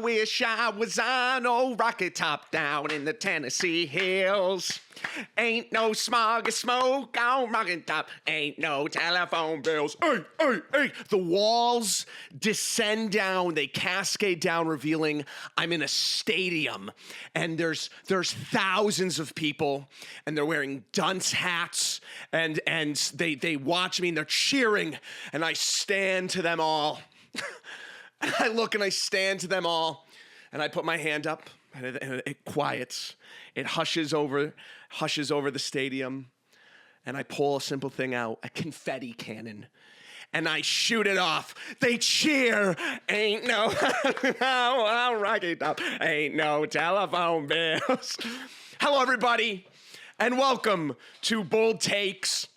wish I was on old Rocket Top down in the Tennessee hills. Ain't no smog or smoke on Rocket Top. Ain't no telephone bills. Hey, hey, hey. The walls descend down. They cascade down, revealing I'm in a stadium. And there's thousands of people, and they're wearing dunce hats, and they watch me, and they're cheering, and I stand to them all. I look and I stand to them all, and I put my hand up, and it quiets. It hushes over the stadium, and I pull a simple thing out, a confetti cannon, and I shoot it off. They cheer. Ain't no Rocky Top. Ain't no telephone bills. Hello, everybody, and welcome to BoldTakes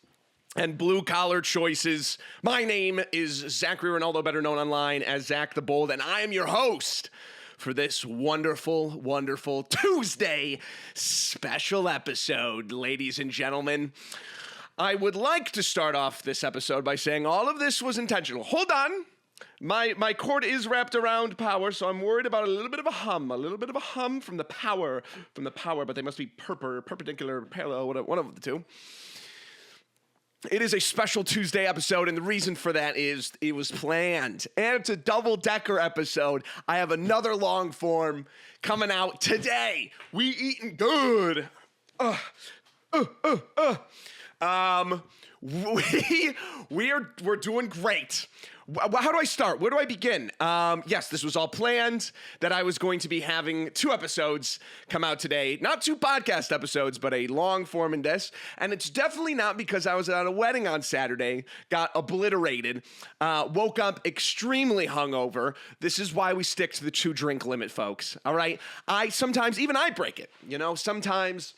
and Blue Collar Choices. My name is Zachary Ronaldo, better known online as Zach the Bold, and I am your host for this wonderful, wonderful Tuesday special episode, ladies and gentlemen. I would like to start off this episode by saying all of this was intentional. Hold on. My cord is wrapped around power, so I'm worried about a little bit of a hum from the power, but they must be perpendicular, parallel, one of the two. It is a special Tuesday episode, and the reason for that is it was planned. And it's a double-decker episode. I have another long form coming out today. We eating good. We're doing great. How do I start? Where do I begin? Yes, this was all planned, that I was going to be having 2 episodes come out today. Not 2 podcast episodes, but a long form in this. And it's definitely not because I was at a wedding on Saturday, got obliterated, woke up extremely hungover. This is why we stick to the 2-drink limit, folks. All right? Sometimes, even I break it. You know, sometimes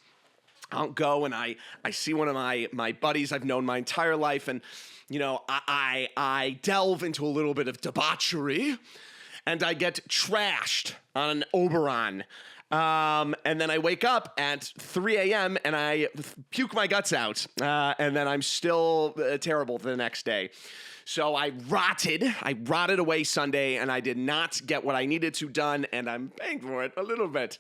I'll go and I see one of my buddies I've known my entire life, and you know, I delve into a little bit of debauchery, and I get trashed on an Oberon. And then I wake up at 3 a.m. and I puke my guts out, and then I'm still terrible for the next day. So I rotted away Sunday, and I did not get what I needed to done, and I'm paying for it a little bit.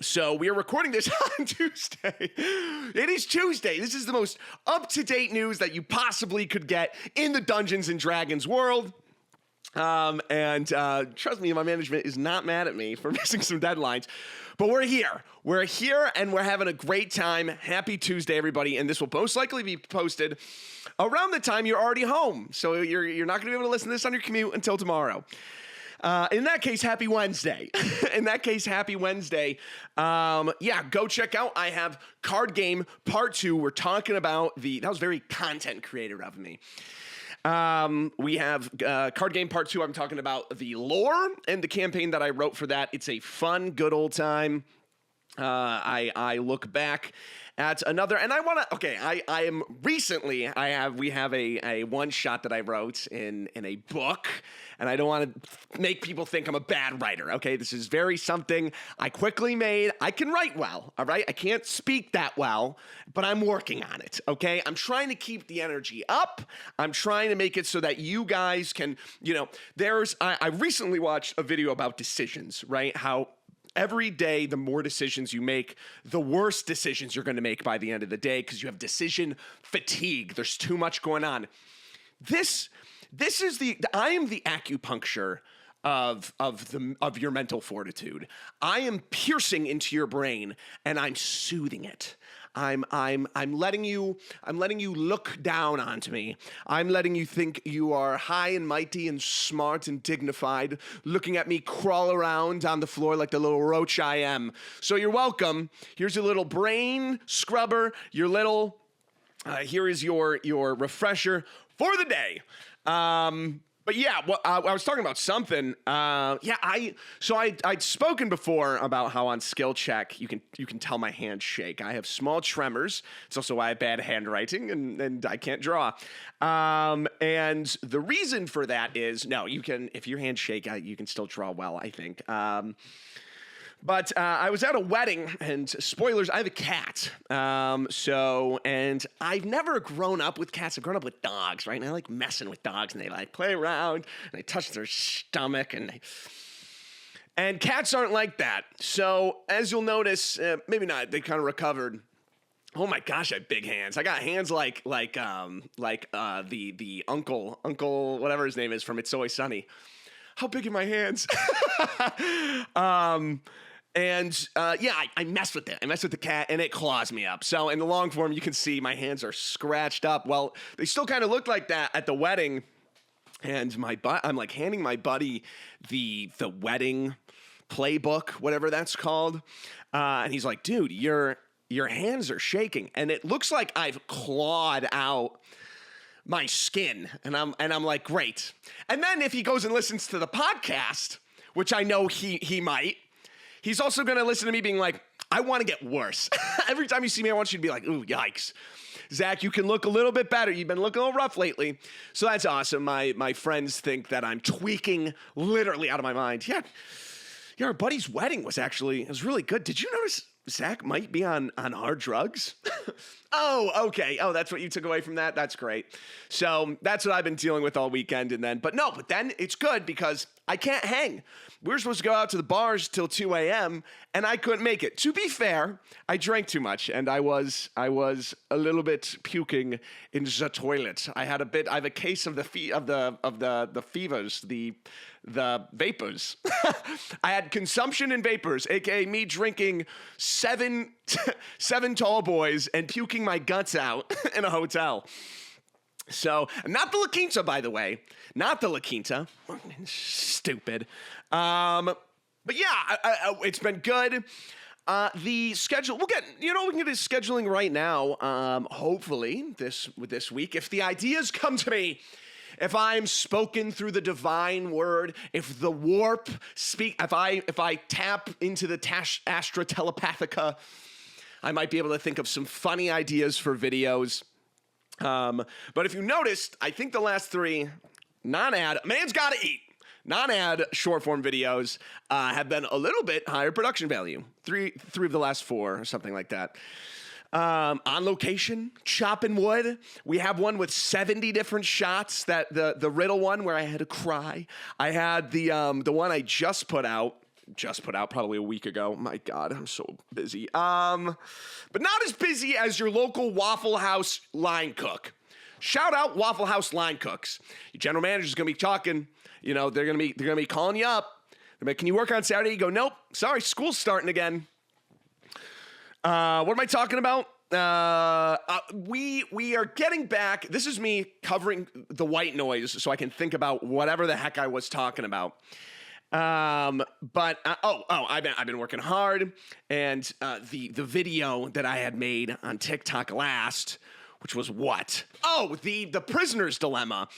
So we are recording this on Tuesday. It is Tuesday. This is the most up-to-date news that you possibly could get in the Dungeons and Dragons world. And trust me, my management is not mad at me for missing some deadlines, but we're here. We're here, and we're having a great time. Happy Tuesday, everybody. And this will most likely be posted around the time you're already home. So you're not going to be able to listen to this on your commute until tomorrow. In that case, happy Wednesday. Yeah, go check out. I have Card Game Part 2. We're talking about that was very content creator of me. We have Card Game Part 2. I'm talking about the lore and the campaign that I wrote for that. It's a fun, good old time. I look back at another, and we have a one shot that I wrote in a book, and I don't want to make people think I'm a bad writer. Okay, this is very something I quickly made. I can write well, all right? I can't speak that well, but I'm working on it, okay? I'm trying to keep the energy up. I'm trying to make it so that you guys can, you know, I recently watched a video about decisions, right? How every day, the more decisions you make, the worse decisions you're going to make by the end of the day because you have decision fatigue. There's too much going on. I am the acupuncture of your mental fortitude. I am piercing into your brain, and I'm soothing it. I'm letting you look down onto me. I'm letting you think you are high and mighty and smart and dignified, looking at me crawl around on the floor like the little roach I am. So you're welcome. Here's your little brain scrubber. Here is your refresher for the day. But yeah, I was talking about something. I'd spoken before about how on skill check you can tell my hands shake. I have small tremors. It's also why I have bad handwriting and I can't draw. And the reason for that is if your hands shake, you can still draw well, I think. But I was at a wedding, and spoilers, I have a cat. And I've never grown up with cats. I've grown up with dogs, right? And I like messing with dogs, and they like play around, and I touch their stomach, and And cats aren't like that. So as you'll notice, maybe not, they kind of recovered. Oh my gosh, I have big hands. I got hands like the uncle, whatever his name is from It's Always Sunny. How big are my hands? I mess with it. I mess with the cat, and it claws me up. So in the long form, you can see my hands are scratched up. Well, they still kind of looked like that at the wedding. And I'm like handing my buddy the wedding playbook, whatever that's called. And he's like, dude, your hands are shaking. And it looks like I've clawed out my skin. And I'm like, great. And then if he goes and listens to the podcast, which I know he might, he's also going to listen to me being like, I want to get worse. Every time you see me, I want you to be like, ooh, yikes. Zach, you can look a little bit better. You've been looking a little rough lately. So that's awesome. My friends think that I'm tweaking literally out of my mind. Yeah, our buddy's wedding was really good. Did you notice Zach might be on hard drugs? Oh, okay. Oh, that's what you took away from that? That's great. So that's what I've been dealing with all weekend. But then it's good because I can't hang. We were supposed to go out to the bars till 2 a.m. and I couldn't make it. To be fair, I drank too much and I was a little bit puking in the toilet. I have a case of the fevers, the vapors. I had consumption in vapors, aka me drinking seven tall boys and puking my guts out in a hotel. So, not the La Quinta, by the way. Not the La Quinta. Stupid. But yeah, it's been good. The schedule, we can get his scheduling right now. Hopefully this week, if the ideas come to me, if I'm spoken through the divine word, if the warp if I tap into the Astra Telepathica, I might be able to think of some funny ideas for videos. But if you noticed, I think the last three non-ad, man's gotta eat, non-ad short form videos have been a little bit higher production value. Three of the last four or something like that. On location, chopping wood. We have one with 70 different shots. That the riddle one where I had to cry. I had the one I just put out probably a week ago. My God, I'm so busy. But not as busy as your local Waffle House line cook. Shout out Waffle House line cooks. Your general manager's gonna be talking. They're gonna be calling you up. They're like, can you work on Saturday? You go, nope. Sorry, school's starting again. What am I talking about? We are getting back. This is me covering the white noise so I can think about whatever the heck I was talking about. I've been working hard, and the video that I had made on TikTok last, which was what? Oh, the prisoner's dilemma,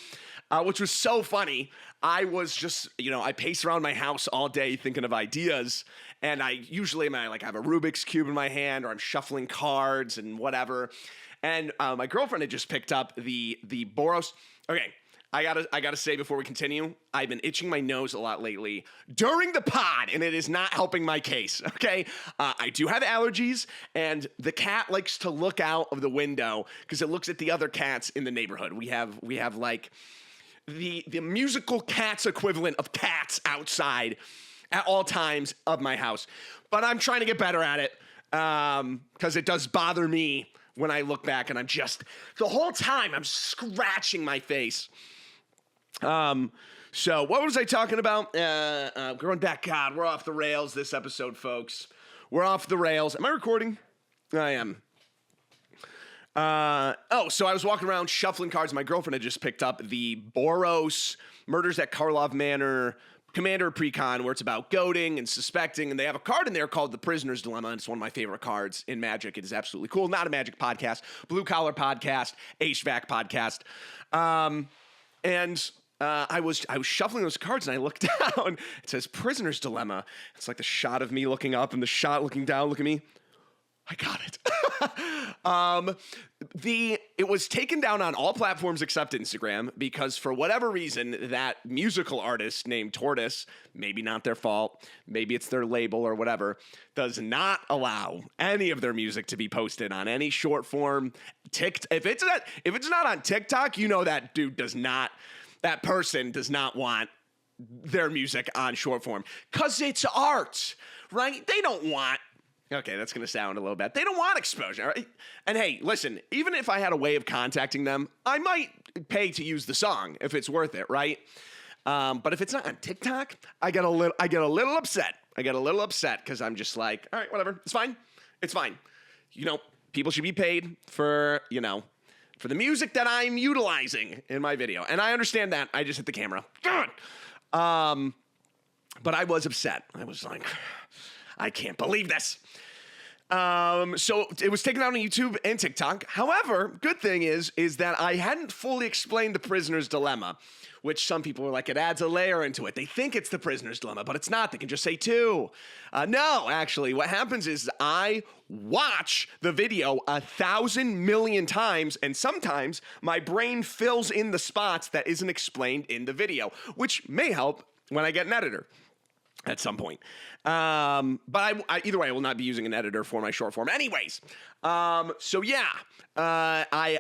which was so funny. I was just, I pace around my house all day thinking of ideas, and I usually have a Rubik's Cube in my hand, or I'm shuffling cards and whatever. And my girlfriend had just picked up the Boros. Okay. I gotta say before we continue, I've been itching my nose a lot lately during the pod, and it is not helping my case, okay? I do have allergies, and the cat likes to look out of the window because it looks at the other cats in the neighborhood. We have like the musical Cats equivalent of cats outside at all times of my house. But I'm trying to get better at it because it does bother me when I look back, and the whole time I'm scratching my face. So what was I talking about? Going back. God, we're off the rails this episode, folks. We're off the rails. Am I recording? I am. So I was walking around shuffling cards. My girlfriend had just picked up the Boros Murders at Karlov Manor Commander Precon, where it's about goading and suspecting, and they have a card in there called the Prisoner's Dilemma, and it's one of my favorite cards in Magic. It is absolutely cool. Not a Magic podcast, blue collar podcast, HVAC podcast. I was shuffling those cards, and I looked down. It says Prisoner's Dilemma. It's like the shot of me looking up and the shot looking down. Look at me. I got it. It was taken down on all platforms except Instagram because for whatever reason, that musical artist named Tortoise, maybe not their fault, maybe it's their label or whatever, does not allow any of their music to be posted on any short form. If it's not on TikTok, that person does not want their music on short form because it's art, right? They don't want. Okay, that's going to sound a little bad. They don't want exposure, right? And hey, listen, even if I had a way of contacting them, I might pay to use the song if it's worth it, right? But if it's not on TikTok, I get a little upset. I get a little upset because I'm just like, all right, whatever. It's fine. It's fine. You know, people should be paid for, you know, for the music that I'm utilizing in my video. And I understand that. I just hit the camera. God. But I was upset. I was like, I can't believe this. So it was taken out on YouTube and TikTok. However, good thing is that I hadn't fully explained the prisoner's dilemma, which some people were like, it adds a layer into it. They think it's the prisoner's dilemma, but it's not. They can just say two. No, actually, what happens is I watch the video 1,000 million times, and sometimes my brain fills in the spots that isn't explained in the video, which may help when I get an editor at some point. But either way, I will not be using an editor for my short form anyways. So yeah, I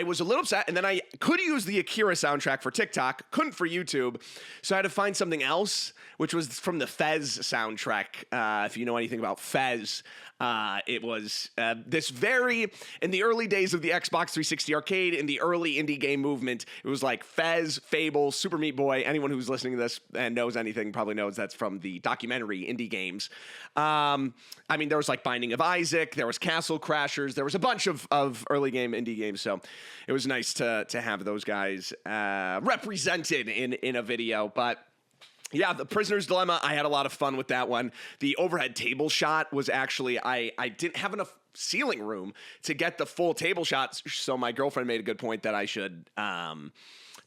was a little upset, and then I could use the Akira soundtrack for TikTok, couldn't for YouTube, so I had to find something else, which was from the Fez soundtrack. If you know anything about Fez, it was this very, in the early days of the Xbox 360 arcade, in the early indie game movement, it was like Fez, Fable, Super Meat Boy. Anyone who's listening to this and knows anything probably knows that's from the documentary indie games. I mean, there was like Binding of Isaac, there was Castle Crashers, there was a bunch of early game indie games, so it was nice to have those guys represented in a video, but yeah, the prisoner's dilemma, I had a lot of fun with that one. The overhead table shot was actually, I didn't have enough ceiling room to get the full table shots, so my girlfriend made a good point that I should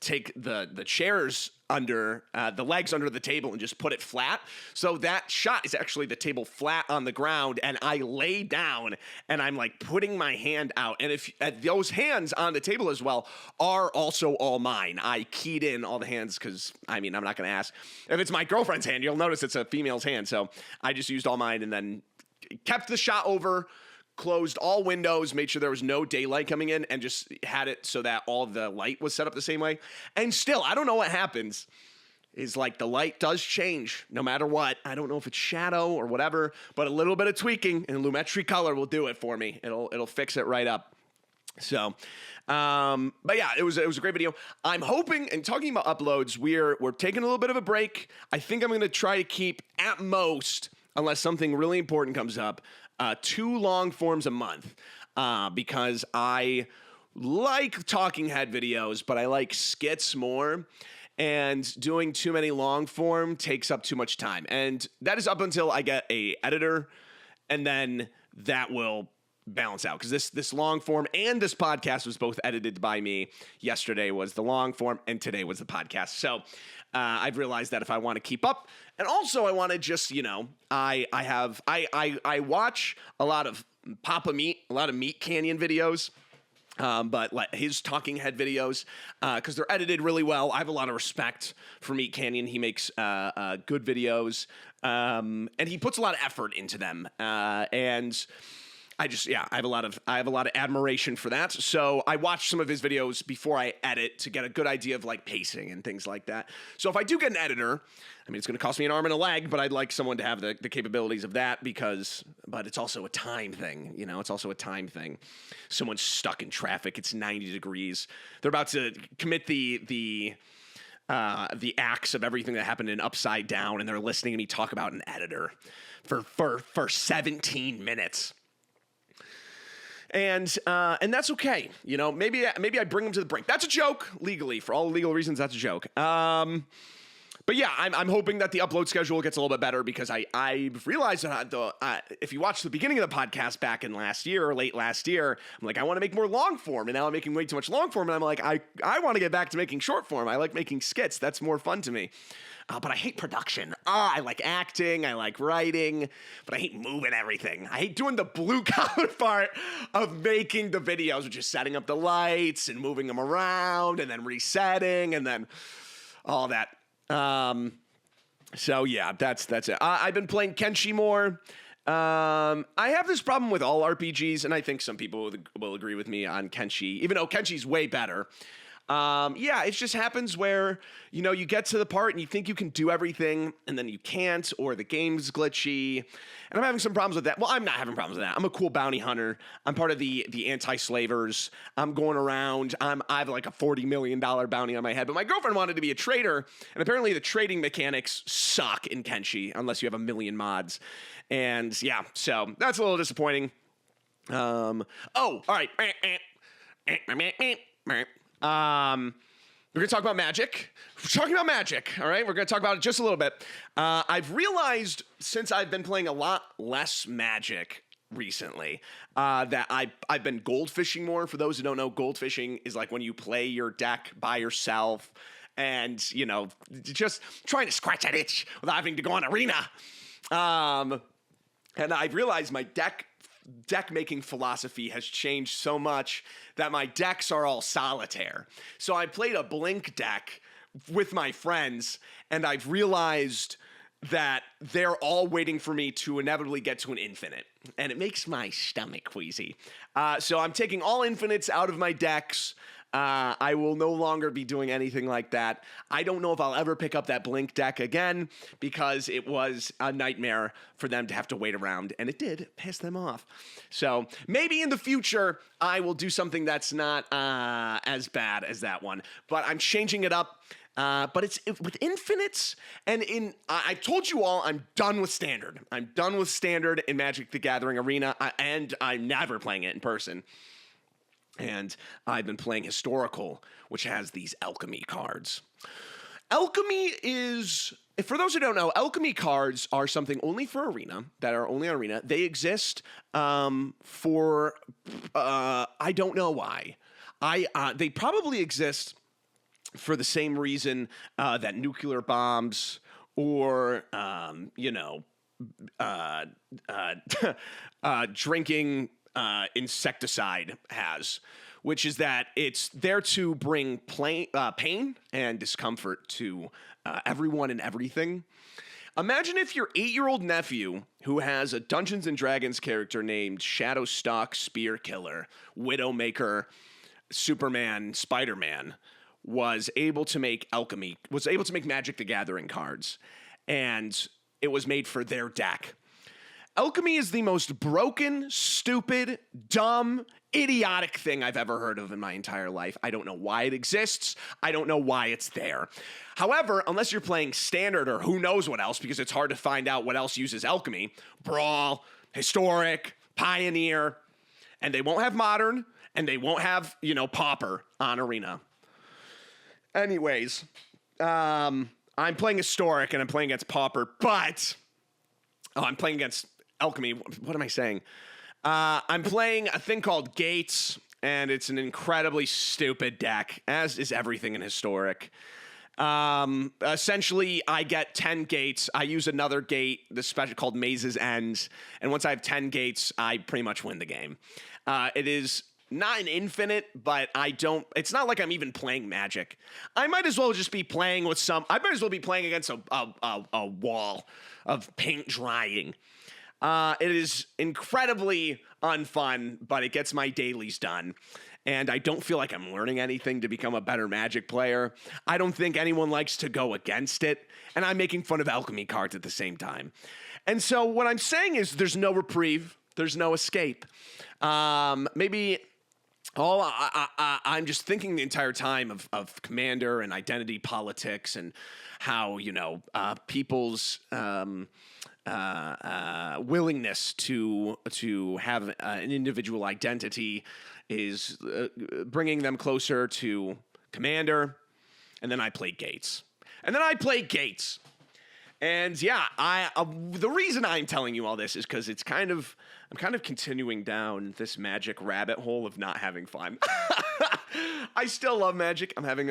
take the chairs under, the legs under the table and just put it flat. So that shot is actually the table flat on the ground, and I lay down and I'm like putting my hand out. And if those hands on the table as well are also all mine. I keyed in all the hands because, I mean, I'm not going to ask. If it's my girlfriend's hand, you'll notice it's a female's hand. So I just used all mine and then kept the shot over, closed all windows, made sure there was no daylight coming in, and just had it so that all the light was set up the same way. And still, I don't know what happens. Is like the light does change no matter what. I don't know if it's shadow or whatever, but a little bit of tweaking and Lumetri color will do it for me. It'll fix it right up. So, but yeah, it was a great video. I'm hoping, and talking about uploads, we're taking a little bit of a break. I think I'm going to try to keep at most, unless something really important comes up, 2 long forms a month, because I like talking head videos, but I like skits more, and doing too many long form takes up too much time. And that is up until I get a editor, and then that will balance out, because this long form and this podcast was both edited by me. Yesterday was the long form and today was the podcast. So I've realized that if I want to keep up, and also I want to just, you know, I watch a lot of Papa Meat, a lot of Meat Canyon videos. But like his talking head videos, because they're edited really well. I have a lot of respect for Meat Canyon. He makes good videos, and he puts a lot of effort into them. And I have a lot of admiration for that. So I watch some of his videos before I edit to get a good idea of like pacing and things like that. So if I do get an editor, I mean, it's going to cost me an arm and a leg, but I'd like someone to have the capabilities of that but it's also a time thing, you know, it's also a time thing. Someone's stuck in traffic. It's 90 degrees. They're about to commit the acts of everything that happened in Upside Down, and they're listening to me talk about an editor for 17 minutes. And that's okay. You know, maybe I bring them to the brink. That's a joke legally. For all legal reasons, that's a joke. But yeah, I'm hoping that the upload schedule gets a little bit better, because I've realized that if you watch the beginning of the podcast back in last year or late last year, I'm like, I want to make more long form, and now I'm making way too much long form, and I'm like, I want to get back to making short form. I like making skits. That's more fun to me. But I hate production. I like acting, I like writing, but I hate moving everything. I hate doing the blue collar part of making the videos, which is setting up the lights and moving them around and then resetting and then all that. So yeah, that's it. I've been playing Kenshi more. I have this problem with all RPGs, and I think some people will agree with me on Kenshi, even though Kenshi's way better. Yeah, it just happens where, you get to the part and you think you can do everything and then you can't, or the game's glitchy. And I'm having some problems with that. Well, I'm not having problems with that. I'm a cool bounty hunter. I'm part of the anti-slavers. I'm going around. I have like a $40 million bounty on my head. But my girlfriend wanted to be a trader, and apparently the trading mechanics suck in Kenshi unless you have a million mods. And yeah, so that's a little disappointing. All right. We're going to talk about magic. We're talking about magic, all right? We're going to talk about it just a little bit. I've realized since I've been playing a lot less magic recently that I've been goldfishing more. For those who don't know, goldfishing is like when you play your deck by yourself and, just trying to scratch that itch without having to go on arena. And I've realized my deck making philosophy has changed so much that my decks are all solitaire. So I played a blink deck with my friends, and I've realized that they're all waiting for me to inevitably get to an infinite, and it makes my stomach queasy. So I'm taking all infinites out of my decks. I will no longer be doing anything like that. I don't know if I'll ever pick up that blink deck again because it was a nightmare for them to have to wait around, and it did piss them off. So maybe in the future I will do something that's not as bad as that one, but I'm changing it up. But it's with infinites, and I told you all I'm done with standard. I'm done with standard in Magic the Gathering Arena, and I'm never playing it in person. And I've been playing historical, which has these alchemy cards. Alchemy is, for those who don't know, alchemy cards are something only for arena, that are only on arena. They exist for, I don't know why. They probably exist for the same reason that nuclear bombs or, drinking insecticide has, which is that it's there to bring pain and discomfort to everyone and everything. Imagine if your 8-year-old nephew, who has a Dungeons and Dragons character named Shadowstalk Spear Killer, Widowmaker, Superman, Spider-Man, was able to make Magic the Gathering cards, and it was made for their deck. Alchemy is the most broken, stupid, dumb, idiotic thing I've ever heard of in my entire life. I don't know why it exists. I don't know why it's there. However, unless you're playing standard or who knows what else, because it's hard to find out what else uses alchemy, Brawl, Historic, Pioneer, and they won't have Modern, and they won't have, Pauper on Arena. Anyways, I'm playing Historic, and I'm playing against Pauper, but I'm playing against Alchemy. What am I saying? I'm playing a thing called Gates, and it's an incredibly stupid deck, as is everything in Historic. Essentially, I get 10 gates. I use another gate, the special called Maze's End, and once I have 10 gates, I pretty much win the game. It is not an infinite, but it's not like I'm even playing Magic. I might as well just be playing I might as well be playing against a wall of paint drying. It is incredibly unfun, but it gets my dailies done. And I don't feel like I'm learning anything to become a better Magic player. I don't think anyone likes to go against it. And I'm making fun of alchemy cards at the same time. And so what I'm saying is there's no reprieve. There's no escape. Maybe I'm just thinking the entire time of Commander and identity politics and how, people's willingness to have an individual identity is bringing them closer to Commander. And then I play Gates. And yeah, the reason I'm telling you all this is because I'm kind of continuing down this Magic rabbit hole of not having fun. I still love Magic. I'm having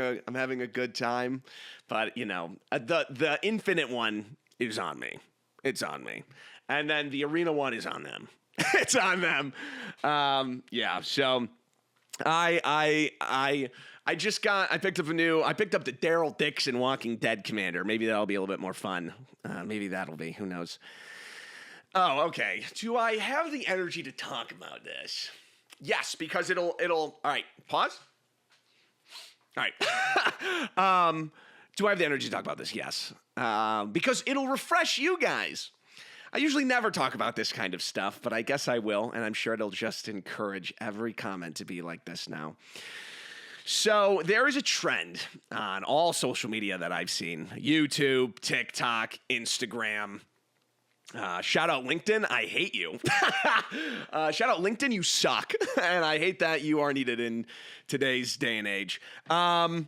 a good time, but the infinite one is on me. It's on me, and then the arena one is on them. It's on them. Yeah. So I picked up the Daryl Dixon Walking Dead Commander. Maybe that'll be a little bit more fun. Maybe that'll be. Who knows? Oh, okay. Do I have the energy to talk about this? Yes, because it'll. All right. Pause. All right. Do I have the energy to talk about this? Yes. Because it'll refresh you guys. I usually never talk about this kind of stuff, but I guess I will, and I'm sure it'll just encourage every comment to be like this now. So there is a trend on all social media that I've seen: YouTube, TikTok, Instagram. Shout out LinkedIn, I hate you. Shout out LinkedIn, you suck. And I hate that you are needed in today's day and age. All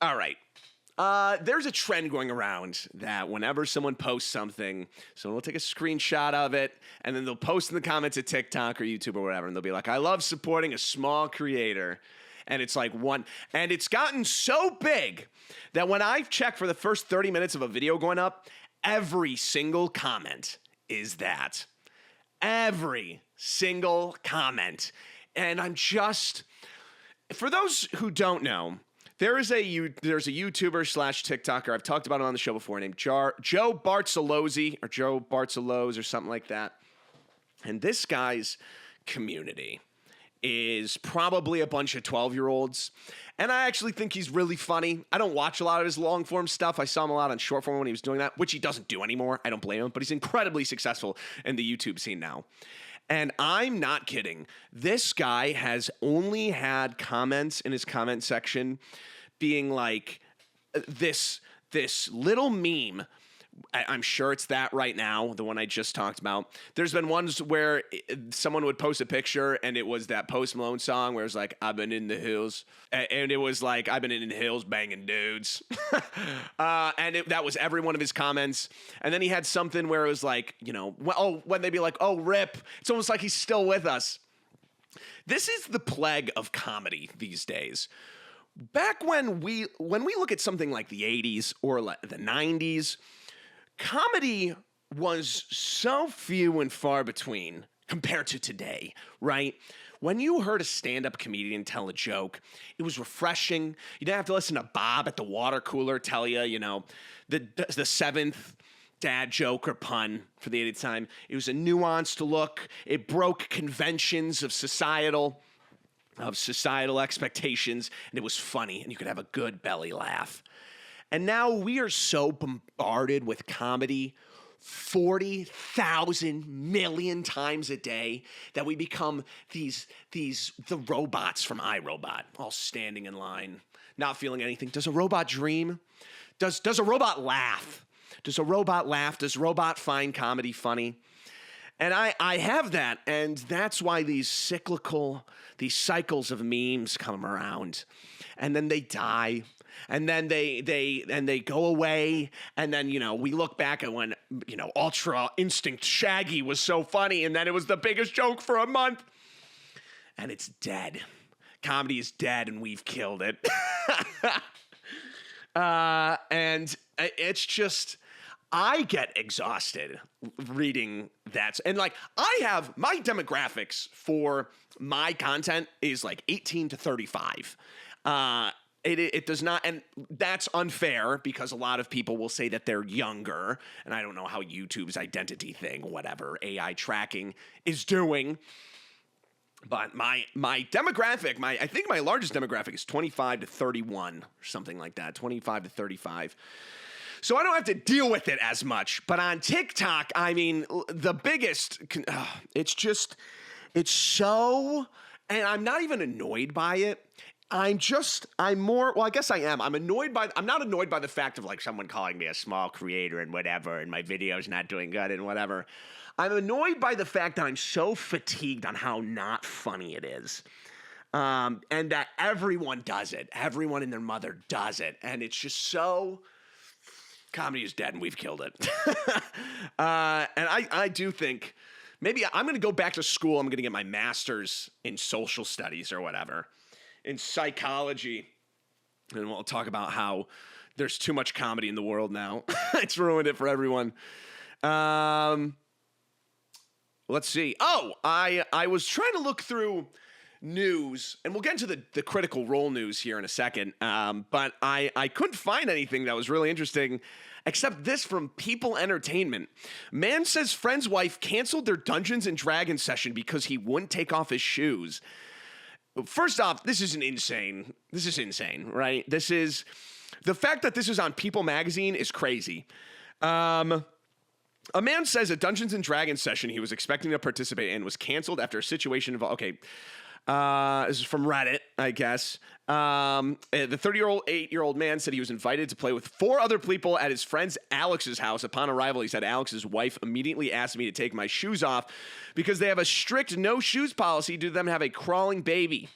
right. There's a trend going around that whenever someone posts something, someone will take a screenshot of it, and then they'll post in the comments at TikTok or YouTube or whatever, and they'll be like, I love supporting a small creator. And it's like and it's gotten so big that when I've checked for the first 30 minutes of a video going up, every single comment is that. Every single comment. And I'm just, for those who don't know, there's a YouTuber / TikToker, I've talked about him on the show before, named Joe Bartolozzi, or Joe Bartolos or something like that. And this guy's community is probably a bunch of 12-year-olds. And I actually think he's really funny. I don't watch a lot of his long-form stuff. I saw him a lot on short-form when he was doing that, which he doesn't do anymore. I don't blame him, but he's incredibly successful in the YouTube scene now. And I'm not kidding. This guy has only had comments in his comment section being like this little meme. I'm sure it's that right now, the one I just talked about. There's been ones where someone would post a picture and it was that Post Malone song where it's like, I've been in the hills. And it was like, I've been in the hills banging dudes. That was every one of his comments. And then he had something where it was like, when they'd be like, oh, rip. It's almost like he's still with us. This is the plague of comedy these days. Back when we look at something like the 80s or the 90s, comedy was so few and far between compared to today, right? When you heard a stand-up comedian tell a joke, it was refreshing. You didn't have to listen to Bob at the water cooler tell you, the seventh dad joke or pun for the 80th time. It was a nuanced look. It broke conventions of societal expectations, and it was funny, and you could have a good belly laugh. And now we are so bombarded with comedy 40,000 million times a day that we become the robots from iRobot, all standing in line, not feeling anything. Does a robot dream? Does a robot laugh? Does a robot laugh? Does a robot find comedy funny? And I have that, and that's why these cycles of memes come around, and then they die, and then they go away, and then we look back at when Ultra Instinct Shaggy was so funny, and then it was the biggest joke for a month, and it's dead. Comedy is dead, and we've killed it. And it's just, I get exhausted reading that. And I have my demographics for my content is 18 to 35. It does not, and that's unfair because a lot of people will say that they're younger, and I don't know how YouTube's identity thing, whatever AI tracking is doing. But my demographic, I think my largest demographic is 25 to 31 or something like that, 25 to 35. So I don't have to deal with it as much. But on TikTok, I mean, the biggest, it's so, and I'm not even annoyed by it. I'm not annoyed by the fact of someone calling me a small creator and whatever, and my video's not doing good and whatever. I'm annoyed by the fact that I'm so fatigued on how not funny it is. And that everyone does it. Everyone and their mother does it. And it's just so, comedy is dead and we've killed it. And I do think maybe I'm going to go back to school. I'm going to get my master's in social studies or whatever, in psychology. And we'll talk about how there's too much comedy in the world now. It's ruined it for everyone. Let's see. Oh, I was trying to look through news, and we'll get into the critical role news here in a second, but I couldn't find anything that was really interesting except this from People Entertainment. Man says friend's wife canceled their Dungeons & Dragons session because he wouldn't take off his shoes. first off, this is insane, right? The fact that this is on People magazine is crazy. A man says a Dungeons and Dragons session he was expecting to participate in was canceled after a situation involved. Okay, this is from Reddit, I guess. The 38-year-old man said he was invited to play with 4 other people at his friend Alex's house. Upon arrival, he said Alex's wife immediately asked me to take my shoes off because they have a strict no shoes policy due to them have a crawling baby.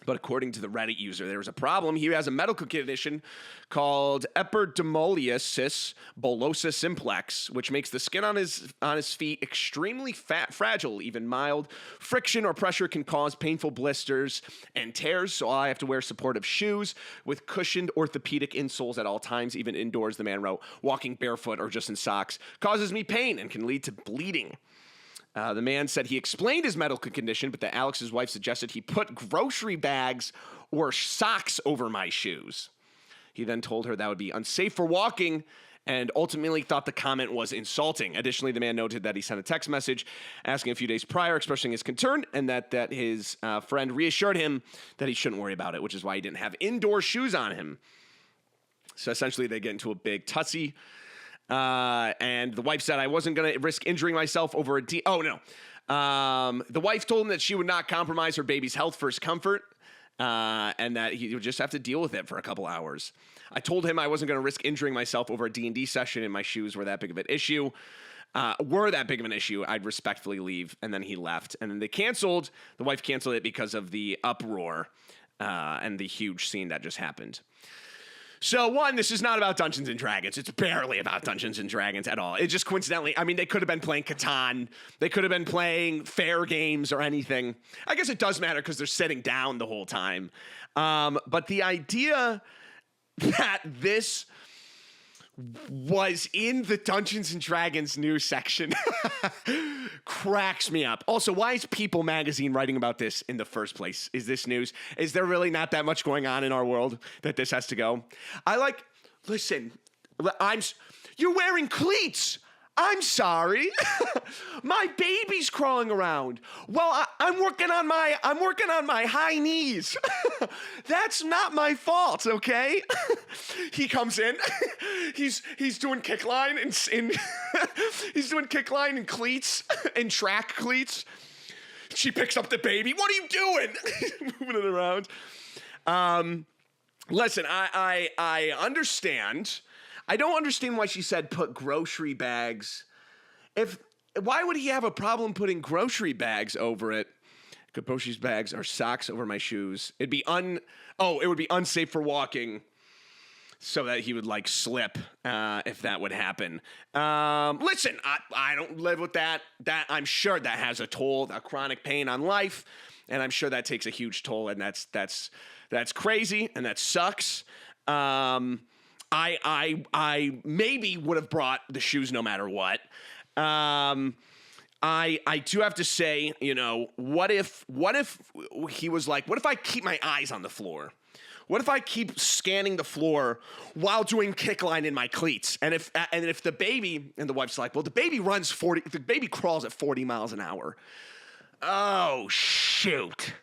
But according to the Reddit user, there was a problem. He has a medical condition called epidermolysis bullosa simplex, which makes the skin on his feet extremely fragile. Even mild friction or pressure can cause painful blisters and tears. So I have to wear supportive shoes with cushioned orthopedic insoles at all times, even indoors, the man wrote. Walking barefoot or just in socks causes me pain and can lead to bleeding. The man said he explained his medical condition, but that Alex's wife suggested he put grocery bags or socks over my shoes. He then told her that would be unsafe for walking and ultimately thought the comment was insulting. Additionally, the man noted that he sent a text message asking a few days prior, expressing his concern, and that his friend reassured him that he shouldn't worry about it, which is why he didn't have indoor shoes on him. So essentially, they get into a big tussle. And the wife said, I wasn't going to risk injuring myself over a deal. Oh, no. The wife told him that she would not compromise her baby's health for his comfort, and that he would just have to deal with it for a couple hours. I told him I wasn't going to risk injuring myself over a D&D session and my shoes were that big of an issue. I'd respectfully leave. And then he left. And then the wife canceled it because of the uproar and the huge scene that just happened. So, one, this is not about Dungeons & Dragons. It's barely about Dungeons & Dragons at all. It just coincidentally, I mean, they could have been playing Catan. They could have been playing fair games or anything. I guess it does matter because they're sitting down the whole time. But the idea that this was in the Dungeons & Dragons news section cracks me up. Also, why is People magazine writing about this in the first place? Is this news? Is there really not that much going on in our world that this has to go? Listen, you're wearing cleats. I'm sorry. My baby's crawling around. Well, I'm working on my high knees. That's not my fault, okay? He comes in. He's doing kickline and he's doing kickline and cleats and track cleats. She picks up the baby. What are you doing? Moving it around. Listen, I understand. I don't understand why she said put grocery bags. Why would he have a problem putting grocery bags over it? Grocery bags or socks over my shoes. It would be unsafe for walking, so that he would slip if that would happen. Listen, I don't live with that. That I'm sure that has a toll, a chronic pain on life, and I'm sure that takes a huge toll, and that's crazy, and that sucks. I maybe would have brought the shoes no matter what. I do have to say, what if he was like, what if I keep my eyes on the floor? What if I keep scanning the floor while doing kickline in my cleats? And if the baby, and the wife's like, well, the baby crawls at 40 miles an hour. Oh, shoot.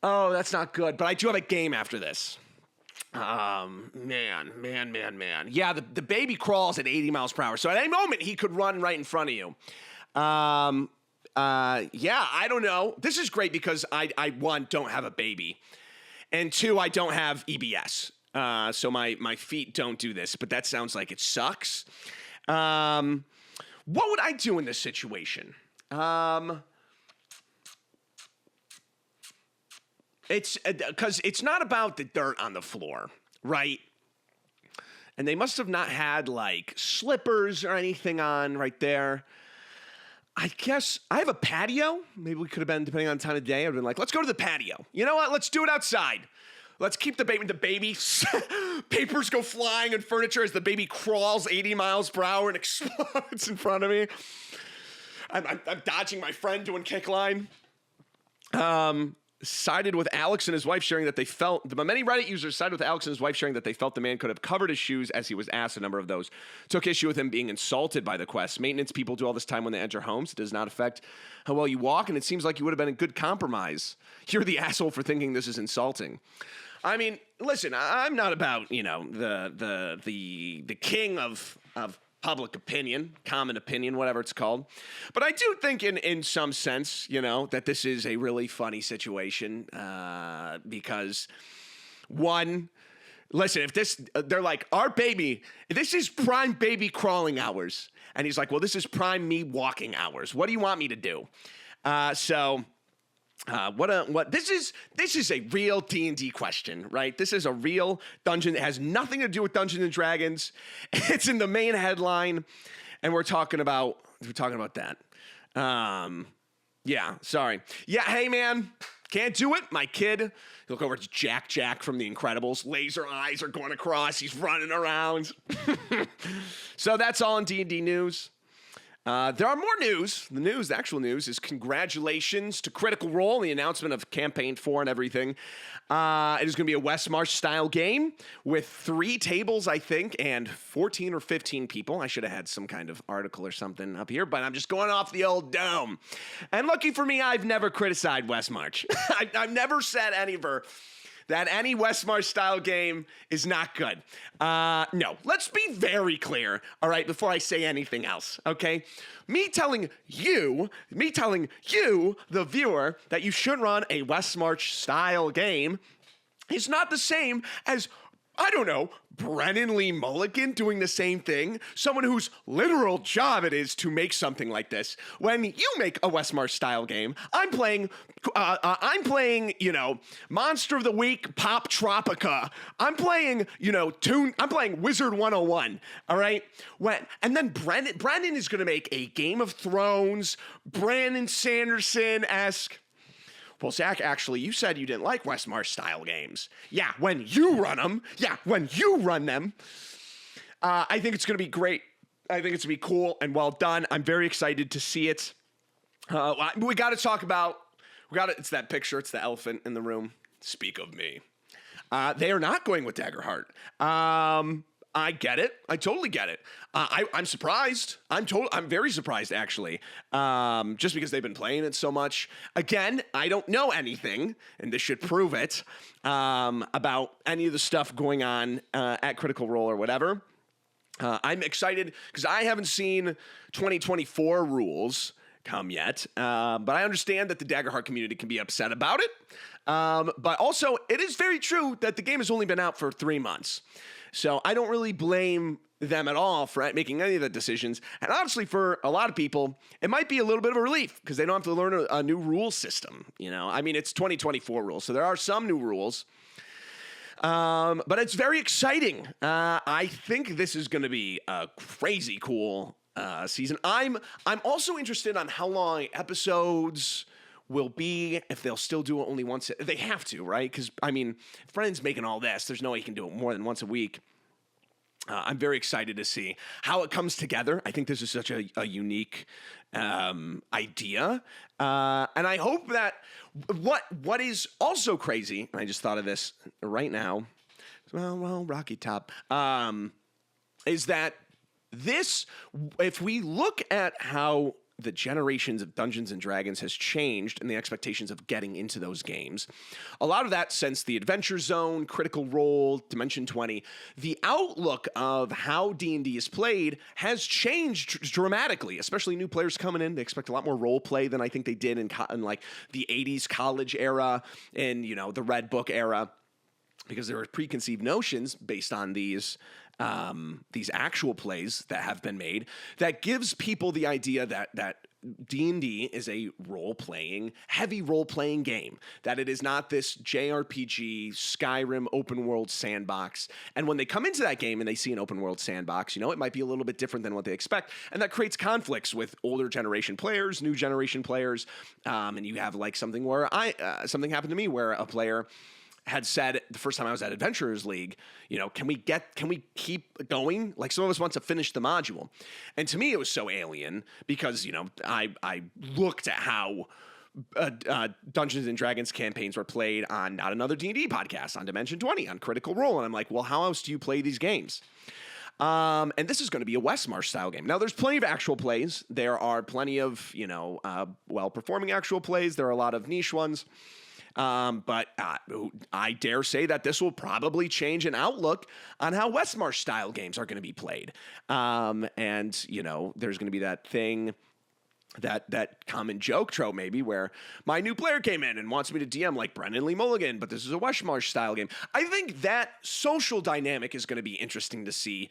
Oh, that's not good. But I do have a game after this. Man. Yeah, the baby crawls at 80 miles per hour. So at any moment, he could run right in front of you. Yeah, I don't know. This is great because I one, don't have a baby. And 2, I don't have EBS. So my feet don't do this. But that sounds like it sucks. What would I do in this situation? It's because it's not about the dirt on the floor, right? And they must have not had slippers or anything on right there. I guess I have a patio. Maybe we could have been, depending on the time of day, I would have been like, let's go to the patio. You know what? Let's do it outside. Let's keep the baby. Papers go flying and furniture as the baby crawls 80 miles per hour and explodes in front of me. I'm dodging my friend doing kickline. sided with Alex and his wife, sharing that they felt many Reddit users sided with Alex and his wife, sharing that they felt the man could have covered his shoes as he was asked. A number of those took issue with him being insulted by the Quest. Maintenance people do all this time when they enter homes. It does not affect how well you walk, and it seems like you would have been a good compromise. You're the asshole for thinking this is insulting. I mean, listen, I'm not about, the king of public opinion, common opinion, whatever it's called. But I do think in some sense, that this is a really funny situation because, one, listen, if they're like, our baby, this is prime baby crawling hours. And he's like, well, this is prime me walking hours. What do you want me to do? This is a real D&D question, right? This is a real dungeon. It has nothing to do with Dungeons and Dragons. It's in the main headline, and we're talking about that. Sorry. Yeah, hey man, can't do it. My kid, look over, it's Jack from The Incredibles. Laser eyes are going across. He's running around. So that's all in D&D news. There are more news. The actual news is congratulations to Critical Role, the announcement of Campaign 4 and everything. It is going to be a Westmarch style game with 3 tables, I think, and 14 or 15 people. I should have had some kind of article or something up here, but I'm just going off the old dome. And lucky for me, I've never criticized Westmarch. I've never said that any Westmarch style game is not good. No, let's be very clear, all right, before I say anything else, okay? Me telling you, the viewer, that you should run a Westmarch style game is not the same as, I don't know, Brennan Lee Mulligan doing the same thing, someone whose literal job it is to make something like this. When you make a Westmarch style game, I'm playing, Monster of the Week, Pop Tropica. I'm playing, I'm playing Wizard 101, all right? And then Brennan is going to make a Game of Thrones, Brandon Sanderson-esque. Well, Zach, actually, you said you didn't like Westmarch style games. Yeah, when you run them. I think it's going to be great. I think it's going to be cool and well done. I'm very excited to see it. We got to talk about, it's that picture. It's the elephant in the room. Speak of me. They are not going with Daggerheart. I get it. I totally get it. I'm surprised. I'm very surprised, actually, just because they've been playing it so much. Again, I don't know anything, and this should prove it, about any of the stuff going on at Critical Role or whatever. I'm excited because I haven't seen 2024 rules come yet, but I understand that the Daggerheart community can be upset about it. But also, it is very true that the game has only been out for 3 months. So I don't really blame them at all for making any of the decisions. And honestly, for a lot of people, it might be a little bit of a relief because they don't have to learn a new rule system. I mean, it's 2024 rules, so there are some new rules. But it's very exciting. I think this is going to be a crazy cool season. I'm also interested on how long episodes will be, if they'll still do it only once. They have to, right? Because, I mean, if Brennan's making all this, there's no way he can do it more than once a week. I'm very excited to see how it comes together. I think this is such a unique idea. And I hope that what is also crazy, and I just thought of this right now, well, Rocky Top, is that this, if we look at how the generations of Dungeons and Dragons has changed and the expectations of getting into those games. A lot of that since the Adventure Zone, Critical Role, Dimension 20, the outlook of how D&D is played has changed dramatically, especially new players coming in. They expect a lot more role play than I think they did in like the 80s college era and, the Red Book era, because there were preconceived notions based on these actual plays that have been made that gives people the idea that D&D is a heavy role-playing game, that it is not this JRPG, Skyrim, open-world sandbox. And when they come into that game and they see an open-world sandbox, it might be a little bit different than what they expect. And that creates conflicts with older generation players, new generation players. And you have like something where something happened to me where a player had said the first time I was at Adventurers League, can we keep going? Like some of us want to finish the module. And to me, it was so alien because, I looked at how Dungeons and Dragons campaigns were played on Not Another D&D podcast, on Dimension 20, on Critical Role. And I'm like, well, how else do you play these games? And this is going to be a Westmarch style game. Now, there's plenty of actual plays. There are plenty of, well-performing actual plays. There are a lot of niche ones. But I dare say that this will probably change an outlook on how Westmarch style games are going to be played. And, there's going to be that thing, that common joke trope maybe, where my new player came in and wants me to DM like Brendan Lee Mulligan, but this is a Westmarch style game. I think that social dynamic is going to be interesting to see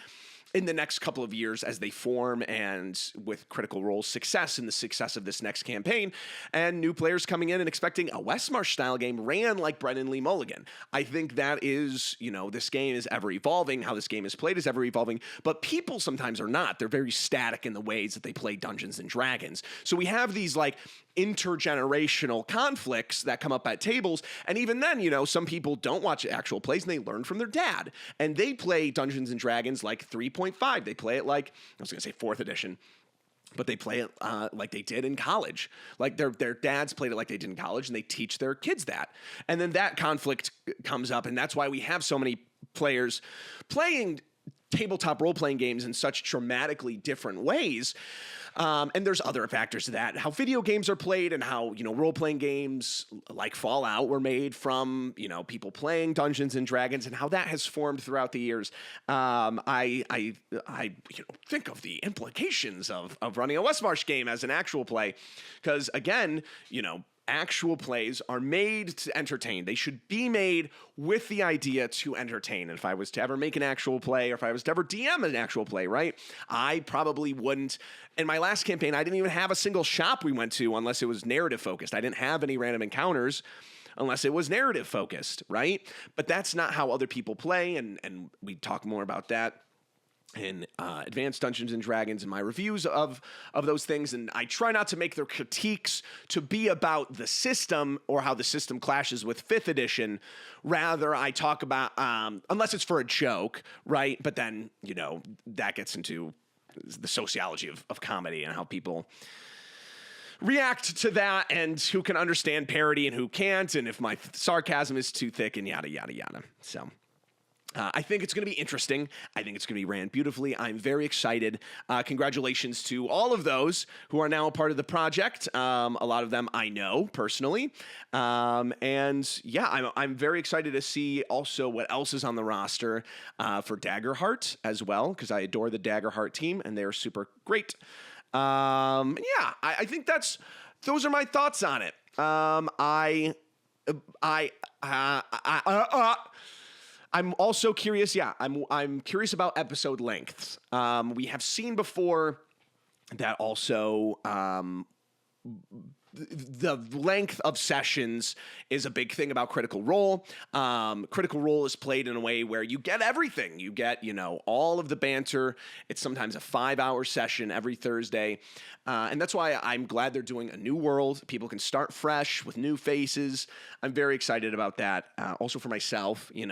in the next couple of years as they form, and with Critical Role's success and the success of this next campaign, and new players coming in and expecting a Westmarch style game ran like Brendan Lee Mulligan. I think that is, this game is ever evolving. How this game is played is ever evolving, but people sometimes are not. They're very static in the ways that they play Dungeons and Dragons. So we have these like intergenerational conflicts that come up at tables. And even then, some people don't watch actual plays and they learn from their dad, and they play Dungeons and Dragons like 3.5. They play it like, I was going to say 4th edition, but they play it like they did in college. Like their dads played it like they did in college, and they teach their kids that. And then that conflict comes up, and that's why we have so many players playing tabletop role-playing games in such dramatically different ways. And there's other factors to that, how video games are played, and how, role-playing games like Fallout were made from, people playing Dungeons and Dragons, and how that has formed throughout the years. I think of the implications of running a Westmarch game as an actual play, because again, actual plays are made to entertain. They should be made with the idea to entertain. And if I was to ever make an actual play, or if I was to ever DM an actual play, right, I probably wouldn't. In my last campaign, I didn't even have a single shop we went to unless it was narrative focused. I didn't have any random encounters unless it was narrative focused, right? But that's not how other people play, and we talk more about that in Advanced Dungeons and Dragons and my reviews of those things. And I try not to make their critiques to be about the system or how the system clashes with 5th edition. Rather, I talk about, unless it's for a joke, right? But then, that gets into the sociology of comedy and how people react to that, and who can understand parody and who can't, and if my sarcasm is too thick, and yada, yada, yada. So I think it's going to be interesting. I think it's going to be ran beautifully. I'm very excited. Congratulations to all of those who are now a part of the project. A lot of them I know personally. And yeah, I'm very excited to see also what else is on the roster for Daggerheart as well, because I adore the Daggerheart team, and they're super great. Yeah, I think those are my thoughts on it. I'm also curious. Yeah, I'm curious about episode lengths. We have seen before that also the length of sessions is a big thing about Critical Role. Critical Role is played in a way where you get everything. You get, all of the banter. It's sometimes a 5-hour session every Thursday. And that's why I'm glad they're doing a new world. People can start fresh with new faces. I'm very excited about that. Also for myself, in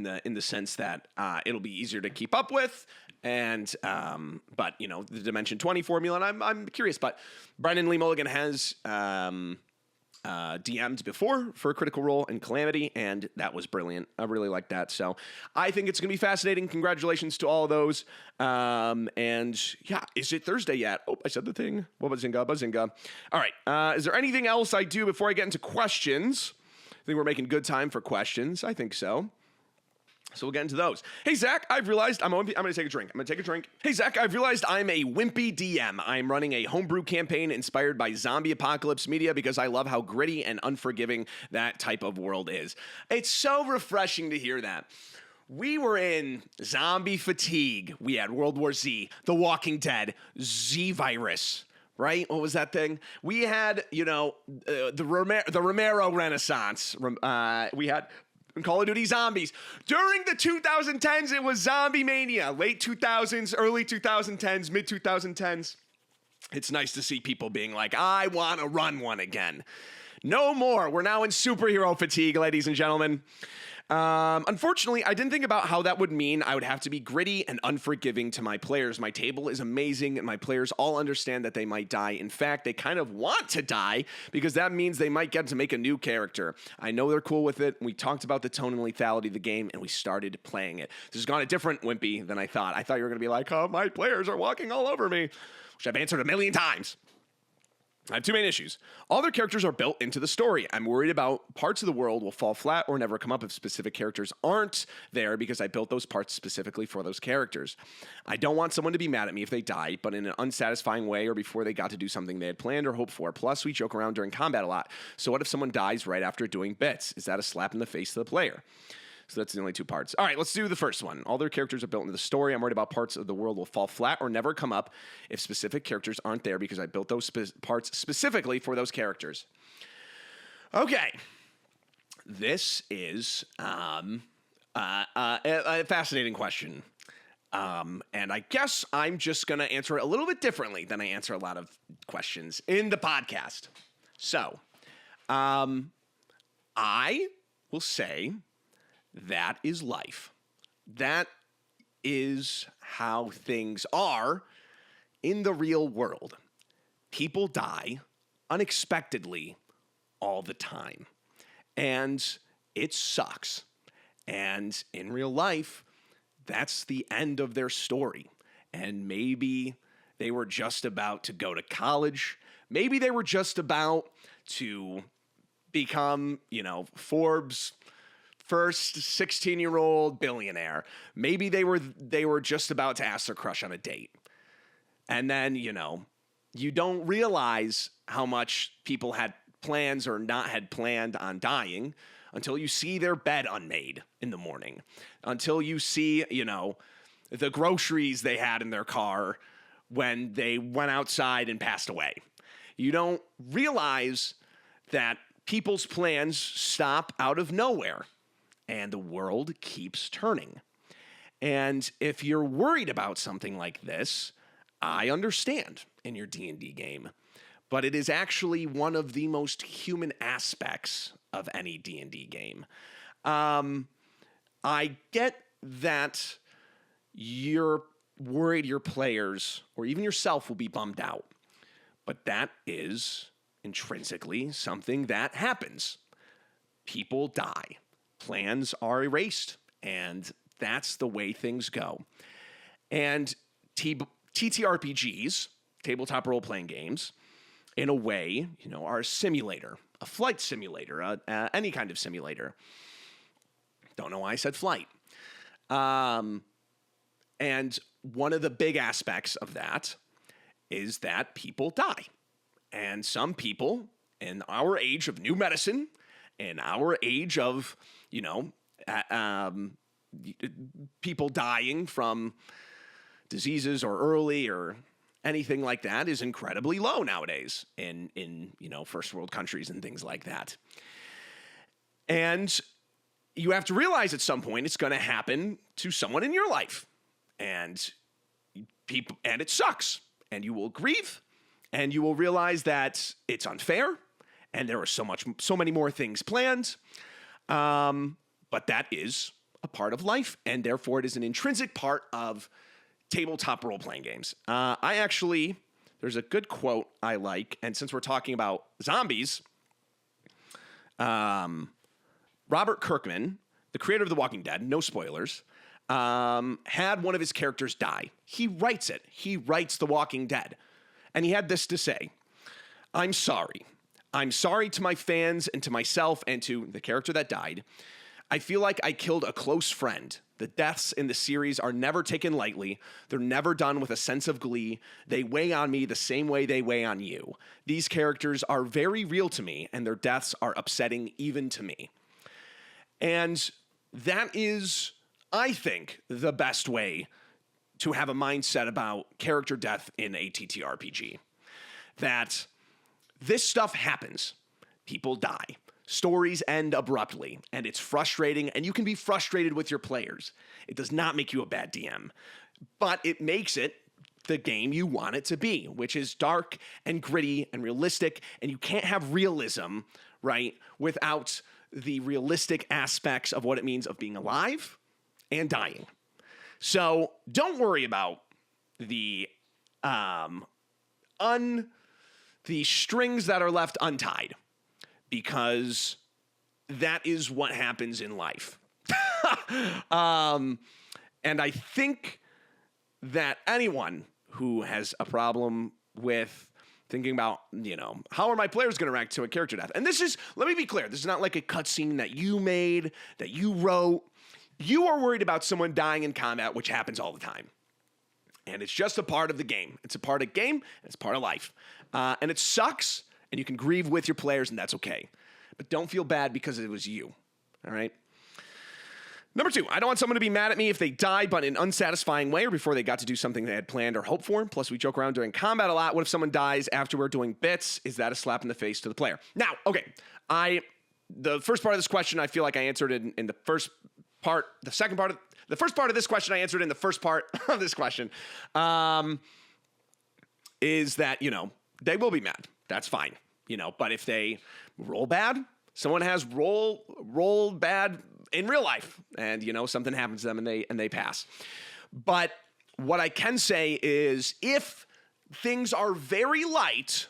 the sense that it'll be easier to keep up with. And but the Dimension 20 formula, and I'm curious. But Brendan Lee Mulligan has DM'd before for Critical Role and Calamity, and that was brilliant. I really like that. So I think it's going to be fascinating. Congratulations to all of those. And yeah, is it Thursday yet? Oh, I said the thing. Well, bazinga. All right. Is there anything else I do before I get into questions? I think we're making good time for questions. I think so. So we'll get into those. Hey, Zach, I've realized I'm going to take a drink. Hey, Zach, I've realized I'm a wimpy DM. I'm running a homebrew campaign inspired by zombie apocalypse media because I love how gritty and unforgiving that type of world is. It's so refreshing to hear that. We were in zombie fatigue. We had World War Z, The Walking Dead, Z virus. Right? What was that thing? We had, the Romero Renaissance. We had Call of Duty Zombies. During the 2010s, it was zombie mania. Late 2000s, early 2010s, mid 2010s. It's nice to see people being like, I want to run one again. No more. We're now in superhero fatigue, ladies and gentlemen. Unfortunately, I didn't think about how that would mean I would have to be gritty and unforgiving to my players. My table is amazing, and my players all understand that they might die. In fact, they kind of want to die because that means they might get to make a new character. I know they're cool with it. We talked about the tone and lethality of the game, and we started playing it. This has gone a different, Wimpy, than I thought. I thought you were going to be like, oh, my players are walking all over me, which I've answered a million times. I have two main issues. All their characters are built into the story. I'm worried about parts of the world will fall flat or never come up if specific characters aren't there because I built those parts specifically for those characters. I don't want someone to be mad at me if they die, but in an unsatisfying way or before they got to do something they had planned or hoped for. Plus, we joke around during combat a lot. So what if someone dies right after doing bits? Is that a slap in the face to the player? So that's the only two parts. All right, let's do the first one. All their characters are built into the story. I'm worried about parts of the world will fall flat or never come up if specific characters aren't there because I built those parts specifically for those characters. Okay. This is a fascinating question. And I guess I'm just going to answer it a little bit differently than I answer a lot of questions in the podcast. So, I will say that is life. That is how things are in the real world. People die unexpectedly all the time. And it sucks. And in real life, that's the end of their story. And maybe they were just about to go to college. Maybe they were just about to become, Forbes' first 16-year-old billionaire. Maybe they were just about to ask their crush on a date. And then, you don't realize how much people had plans or not had planned on dying until you see their bed unmade in the morning, until you see, the groceries they had in their car when they went outside and passed away. You don't realize that people's plans stop out of nowhere and the world keeps turning. And if you're worried about something like this, I understand in your D&D game, but it is actually one of the most human aspects of any D&D game. I get that you're worried your players or even yourself will be bummed out, but that is intrinsically something that happens. People die. Plans are erased, and that's the way things go. And TTRPGs, tabletop role-playing games, in a way, are a simulator, a flight simulator, any kind of simulator. Don't know why I said flight. And one of the big aspects of that is that people die. And some people, in our age of new medicine, in our age of, people dying from diseases or early or anything like that is incredibly low nowadays in first world countries and things like that. And you have to realize at some point it's going to happen to someone in your life. And it sucks. And you will grieve and you will realize that it's unfair and there are so many more things planned. But that is a part of life, and therefore it is an intrinsic part of tabletop role-playing games. There's a good quote I like, and since we're talking about zombies, Robert Kirkman, the creator of The Walking Dead, no spoilers, had one of his characters die. He writes it. He writes The Walking Dead. And he had this to say: I'm sorry. I'm sorry to my fans and to myself and to the character that died. I feel like I killed a close friend. The deaths in the series are never taken lightly. They're never done with a sense of glee. They weigh on me the same way they weigh on you. These characters are very real to me, and their deaths are upsetting even to me. And that is, I think, the best way to have a mindset about character death in a TTRPG. That this stuff happens. People die. Stories end abruptly, and it's frustrating, and you can be frustrated with your players. It does not make you a bad DM, but it makes it the game you want it to be, which is dark and gritty and realistic, and you can't have realism, right, without the realistic aspects of what it means of being alive and dying. So don't worry about the the strings that are left untied, because that is what happens in life. And I think that anyone who has a problem with thinking about, how are my players going to react to a character death? And this is, let me be clear, this is not like a cutscene that you made, that you wrote. You are worried about someone dying in combat, which happens all the time. And it's just a part of the game. It's a part of the game, and it's part of life. And it sucks, and you can grieve with your players, and that's okay. But don't feel bad because it was you, all right? Number 2, I don't want someone to be mad at me if they die, but in an unsatisfying way or before they got to do something they had planned or hoped for. Plus, we joke around during combat a lot. What if someone dies after we're doing bits? Is that a slap in the face to the player? Now, okay, the first part of this question, I feel like I answered it in the first part. The first part of this question, I answered in the first part of this question, is that, they will be mad. That's fine, but if they roll bad, someone has roll bad in real life, and something happens to them and they pass. But what I can say is, if things are very light,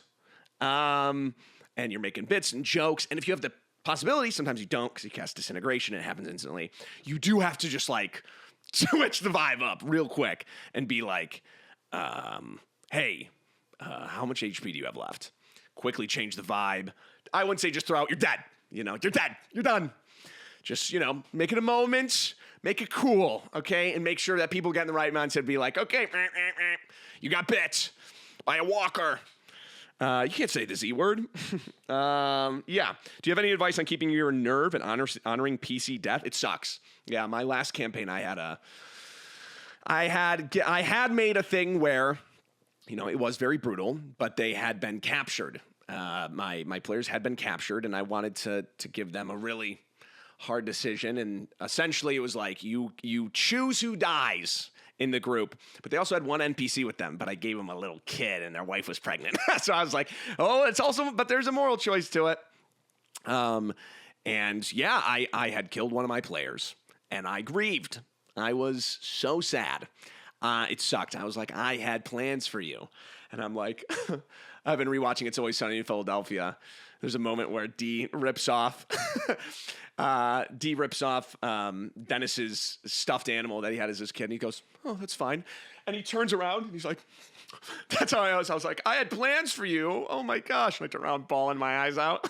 and you're making bits and jokes, and if you have the possibility, sometimes you don't because you cast Disintegration and it happens instantly, you do have to just switch the vibe up real quick and be like, hey, how much HP do you have left? Quickly change the vibe. I wouldn't say just throw out, you're dead. You're dead. You're done. Just, make it a moment, make it cool, okay? And make sure that people get in the right mindset, be like, okay, you got bit by a walker. You can't say the Z word. Yeah. Do you have any advice on keeping your nerve and honoring PC death? It sucks. Yeah, my last campaign, I had made a thing where, it was very brutal, but they had been captured. My players had been captured, and I wanted to give them a really hard decision. And essentially it was like, you choose who dies in the group, but they also had one NPC with them, but I gave them a little kid and their wife was pregnant. So I was like, it's also, but there's a moral choice to it. And yeah, I had killed one of my players and I grieved. I was so sad. It sucked. I was like, I had plans for you. And I'm like, I've been rewatching It's Always Sunny in Philadelphia. There's a moment where D rips off Dennis's stuffed animal that he had as his kid. And he goes, oh, that's fine. And he turns around and he's like, that's how I was. I was like, I had plans for you. Oh my gosh. And I turn around bawling my eyes out.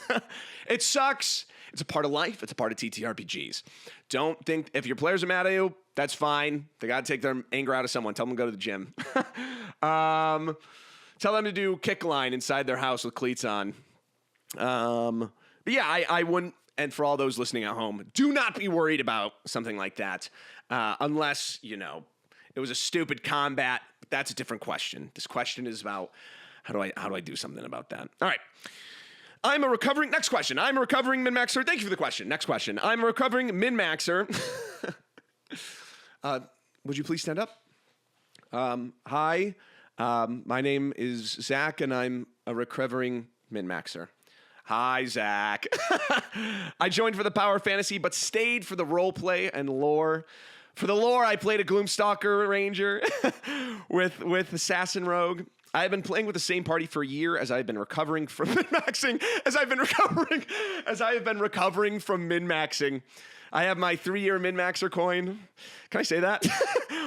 It sucks. It's a part of life. It's a part of TTRPGs. Don't think if your players are mad at you, that's fine. They got to take their anger out of someone. Tell them to go to the gym. Tell them to do kick line inside their house with cleats on. But yeah, I wouldn't, and for all those listening at home, do not be worried about something like that. Unless, it was a stupid combat. That's a different question. This question is about how do I do something about that? All right. Next question. I'm a recovering min-maxer. Thank you for the question. Next question. I'm a recovering min-maxer. Would you please stand up? Hi. My name is Zach, and I'm a recovering min-maxer. Hi, Zach. I joined for the power fantasy, but stayed for the role play and lore. For the lore, I played a Gloomstalker Ranger with Assassin Rogue. I have been playing with the same party for a year as I've been recovering from min-maxing. As I have been recovering from min-maxing. I have my 3-year min-maxer coin. Can I say that?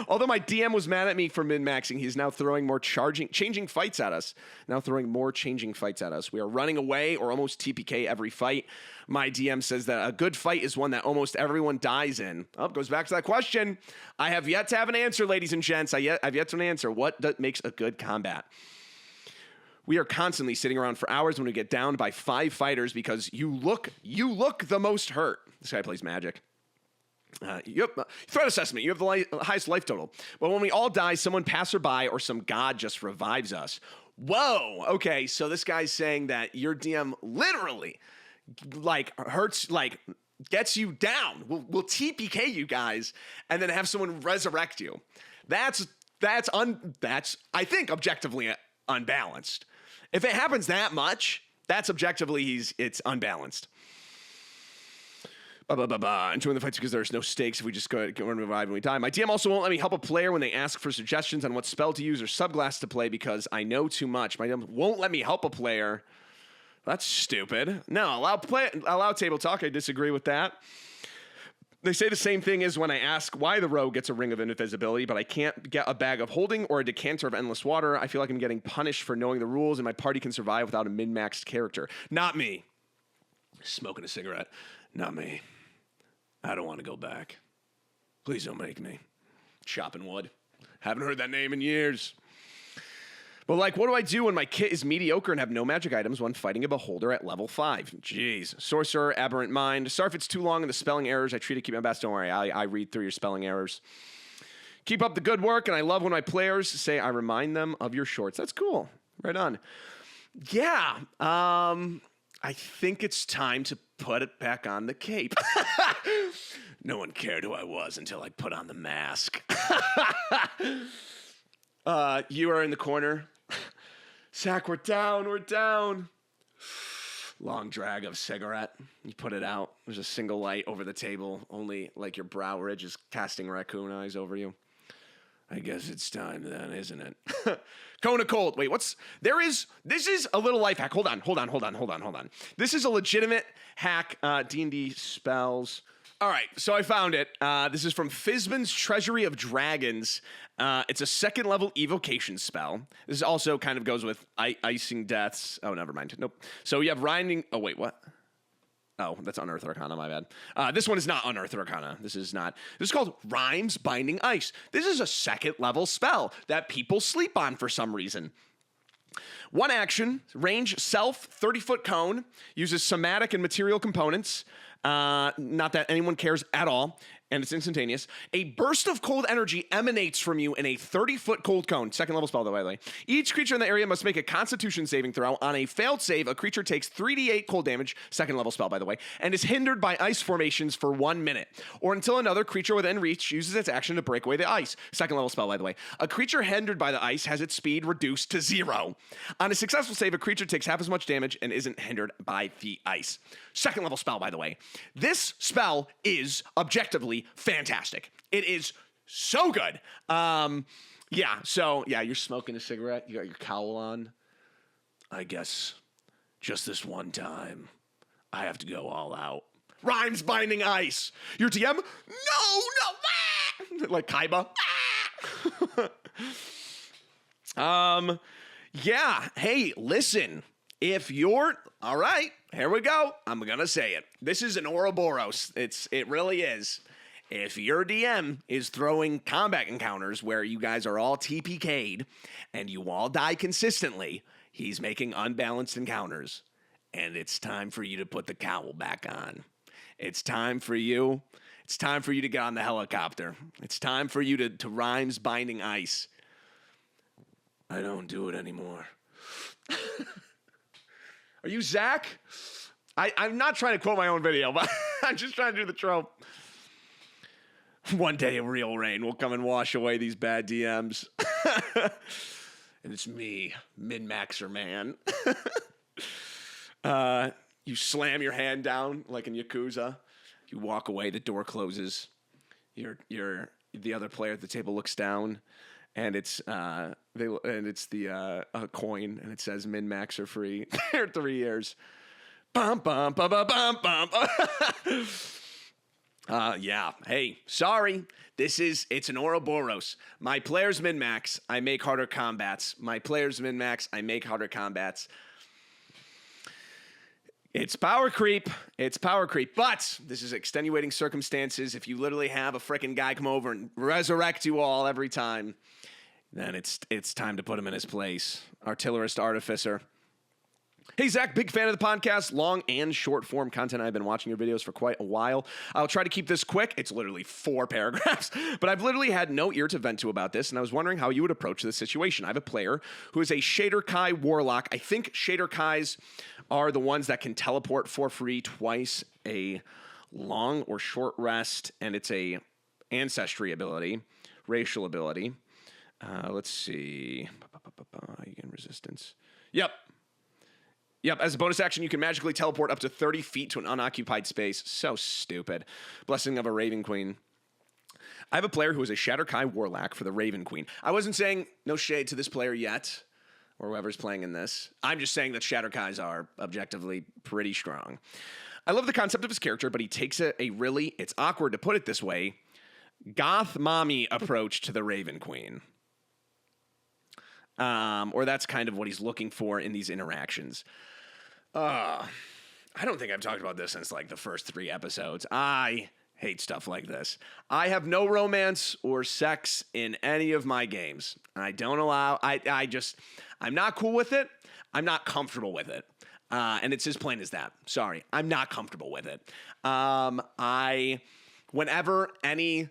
Although my DM was mad at me for min-maxing, he's now throwing more changing fights at us. We are running away or almost TPK every fight. My DM says that a good fight is one that almost everyone dies in. Oh, goes back to that question. I have yet to have an answer, ladies and gents. I've yet to have an answer. What makes a good combat? We are constantly sitting around for hours when we get downed by 5 fighters because you look the most hurt. This guy plays Magic. Threat assessment. You have the highest life total. But when we all die, someone passerby or some god just revives us. Whoa. Okay, so this guy's saying that your DM literally hurts, gets you down. We'll TPK you guys and then have someone resurrect you. That's I think objectively unbalanced. If it happens that much, that's objectively it's unbalanced. Enjoying the fights because there's no stakes if we just go and revive when we die. My DM also won't let me help a player when they ask for suggestions on what spell to use or subclass to play because I know too much. My DM won't let me help a player. That's stupid. No, allow table talk. I disagree with that. They say the same thing as when I ask why the rogue gets a ring of invisibility, but I can't get a bag of holding or a decanter of endless water. I feel like I'm getting punished for knowing the rules, and my party can survive without a min-maxed character. Not me. Smoking a cigarette. Not me. I don't want to go back. Please don't make me. Chopping wood. Haven't heard that name in years. But like, what do I do when my kit is mediocre and have no magic items when fighting a beholder at level 5? Jeez. Sorcerer, Aberrant Mind. Sorry if it's too long and the spelling errors. I try to keep my best. Don't worry. I read through your spelling errors. Keep up the good work, and I love when my players say I remind them of your shorts. That's cool. Right on. Yeah. I think it's time to put it back on the cape. No one cared who I was until I put on the mask. You are in the corner. Zach, we're down. Long drag of cigarette. You put it out. There's a single light over the table. Only like your brow ridge is casting raccoon eyes over you. I guess it's time then, isn't it? Cone of Cold. Wait, this is a little life hack. Hold on. This is a legitimate hack. D&D spells. All right, so I found it. This is from Fizban's Treasury of Dragons. It's a second level evocation spell. This also kind of goes with icing deaths. Oh, never mind. Nope. So you have Rinding. Oh, wait, what? Oh, that's Unearthed Arcana, my bad. This one is not Unearthed Arcana. This is called Rhymes Binding Ice. This is a second level spell that people sleep on for some reason. One action, range self, 30-foot cone, uses somatic and material components. Not that anyone cares at all. And it's instantaneous. A burst of cold energy emanates from you in a 30-foot cold cone. Second level spell, by the way. Each creature in the area must make a Constitution saving throw. On a failed save, a creature takes 3d8 cold damage. Second level spell, by the way. And is hindered by ice formations for 1 minute. Or until another creature within reach uses its action to break away the ice. Second level spell, by the way. A creature hindered by the ice has its speed reduced to 0. On a successful save, a creature takes half as much damage and isn't hindered by the ice. Second level spell, by the way. This spell is objectively fantastic. It is so good. You're smoking a cigarette. You got your cowl on. I guess just this one time, I have to go all out. Rhymes Binding Ice. Your DM? No. Like Kaiba. Hey, listen. If you're all right, here we go. I'm gonna say it. This is an Ouroboros. It really is. If your DM is throwing combat encounters where you guys are all TPK'd and you all die consistently, he's making unbalanced encounters. And it's time for you to put the cowl back on. It's time for you to get on the helicopter. It's time for you to Rhymes Binding Ice. I don't do it anymore. Are you Zach? I'm not trying to quote my own video, but I'm just trying to do the trope. One day a real rain will come and wash away these bad DMs. And it's me, Min-Maxer Man. You slam your hand down like in Yakuza. You walk away, the door closes. The other player at the table looks down, and it's a coin, and it says Min-Maxer free. They're 3 years. Bum bum bum bum bum bum. Hey, sorry. It's an Ouroboros. My players min-max, I make harder combats. My players min-max, I make harder combats. It's power creep. But this is extenuating circumstances. If you literally have a frickin' guy come over and resurrect you all every time, then it's time to put him in his place. Artillerist Artificer. Hey, Zach, big fan of the podcast, long and short form content. I've been watching your videos for quite a while. I'll try to keep this quick. It's literally 4 paragraphs, but I've literally had no ear to vent to about this, and I was wondering how you would approach this situation. I have a player who is a Shader Kai Warlock. I think Shader Kais are the ones that can teleport for free twice a long or short rest, and it's a ancestry ability, racial ability. Let's see. You gain resistance. Yep. Yep, as a bonus action, you can magically teleport up to 30 feet to an unoccupied space. So stupid. Blessing of a Raven Queen. I have a player who is a Shatterkai Warlock for the Raven Queen. I wasn't saying no shade to this player yet, or whoever's playing in this. I'm just saying that Shatterkais are objectively pretty strong. I love the concept of his character, but he takes a really, it's awkward to put it this way, goth mommy approach to the Raven Queen. Or that's kind of what he's looking for in these interactions. I don't think I've talked about this since like the first 3 episodes. I hate stuff like this. I have no romance or sex in any of my games. I don't allow, I'm not cool with it. I'm not comfortable with it. And it's as plain as that. Sorry, I'm not comfortable with it. Whenever any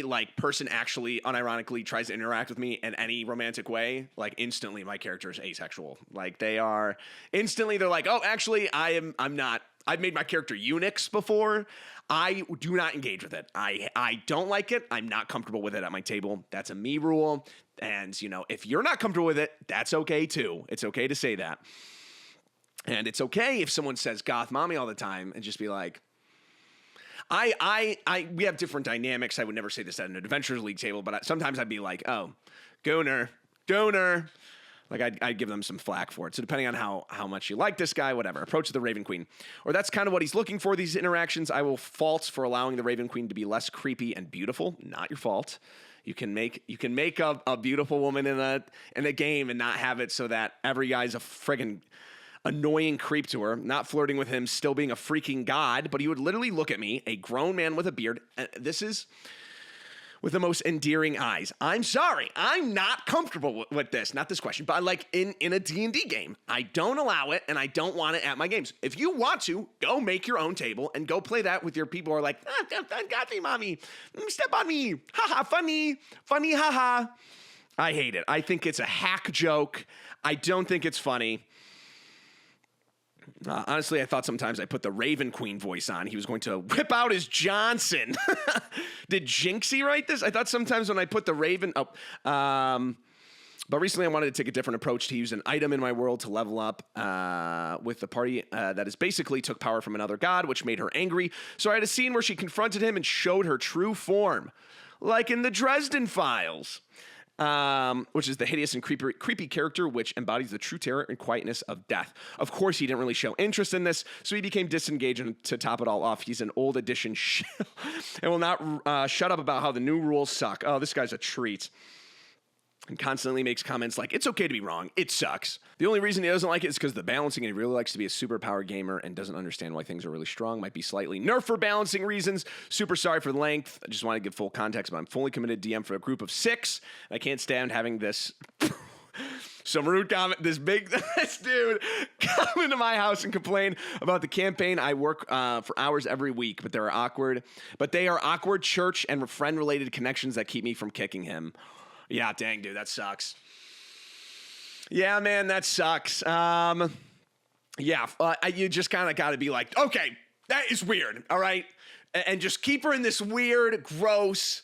like person actually unironically tries to interact with me in any romantic way, like instantly my character is asexual. Like they're like, oh, actually I'm not. I've made my character Unix before. I do not engage with it. I don't like it. I'm not comfortable with it at my table. That's a me rule. And if you're not comfortable with it, that's okay too. It's okay to say that. And it's okay if someone says goth mommy all the time and just be like, we have different dynamics. I would never say this at an Adventures League table, but sometimes I'd be like, oh, Gooner. Like I'd give them some flack for it. So depending on how much you like this guy, whatever, approach the Raven Queen. Or that's kind of what he's looking for, these interactions. I will fault for allowing the Raven Queen to be less creepy and beautiful. Not your fault. You can make a beautiful woman in a game and not have it so that every guy's a friggin' annoying creep to her, not flirting with him, still being a freaking god, but he would literally look at me, a grown man with a beard, and this is with the most endearing eyes. I'm sorry, I'm not comfortable with this, not this question, but like in a D&D game, I don't allow it, and I don't want it at my games. If you want to, go make your own table, and go play that with your people who are like, got me, mommy, step on me, haha, funny, haha. I hate it. I think it's a hack joke. I don't think it's funny. Honestly, I thought sometimes I put the Raven Queen voice on, he was going to whip out his Johnson. Did Jinxie write this? I thought sometimes when I put the Raven... but recently I wanted to take a different approach to use an item in my world to level up with the party that is basically took power from another god, which made her angry. So I had a scene where she confronted him and showed her true form, like in the Dresden Files. Which is the hideous and creepy character which embodies the true terror and quietness of death. Of course, he didn't really show interest in this, so he became disengaged, and to top it all off, he's an old edition and will not shut up about how the new rules suck. Oh, this guy's a treat. And constantly makes comments like, it's okay to be wrong, it sucks. The only reason he doesn't like it is because of the balancing, and he really likes to be a superpower gamer and doesn't understand why things are really strong. Might be slightly nerfed for balancing reasons. Super sorry for the length. I just want to give full context, but I'm fully committed DM for a group of 6. I can't stand having this... Some rude comment, this dude come into my house and complain about the campaign. I work for hours every week, but they are awkward church and friend-related connections that keep me from kicking him. Yeah, dang, dude, that sucks. Yeah, man, that sucks. You just kind of got to be like, okay, that is weird, all right? And just keep her in this weird, gross,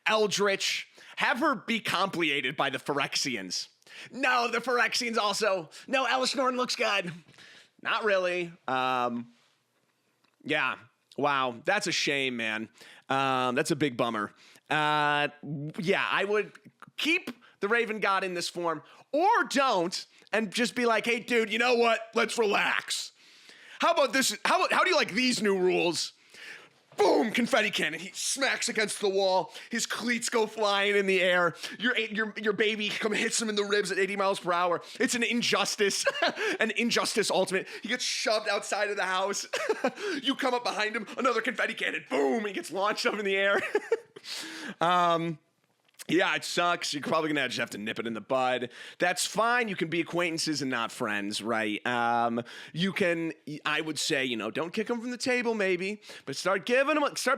eldritch. Have her be complicated by the Phyrexians. No, the Phyrexians also. No, Elisnorn looks good. Not really. Yeah, wow, that's a shame, man. That's a big bummer. I would... keep the Raven God in this form, or don't, and just be like, hey, dude, you know what? Let's relax. How about this? How do you like these new rules? Boom, confetti cannon. He smacks against the wall. His cleats go flying in the air. Your baby hits him in the ribs at 80 miles per hour. It's an injustice. An injustice ultimate. He gets shoved outside of the house. You come up behind him, another confetti cannon. Boom, he gets launched up in the air. Yeah, it sucks. You're probably going to just have to nip it in the bud. That's fine. You can be acquaintances and not friends, right? You can, I would say, don't kick him from the table maybe, but start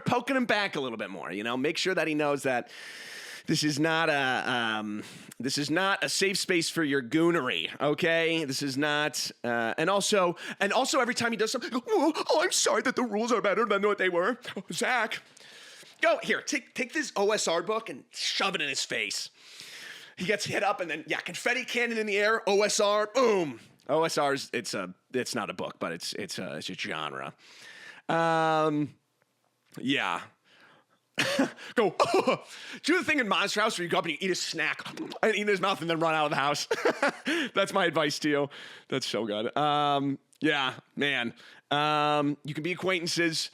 poking him back a little bit more, make sure that he knows that this is not a safe space for your goonery, okay? This is not, and also every time he does something, oh, I'm sorry that the rules are better than what they were. Oh, Zach. Go, here, take this OSR book and shove it in his face. He gets hit up and then, confetti cannon in the air, OSR, boom. OSR's it's not a book, but it's a genre. Yeah. Go do the thing in Monster House where you go up and you eat a snack and eat in his mouth and then run out of the house. That's my advice to you. That's so good. Yeah, man. You can be acquaintances,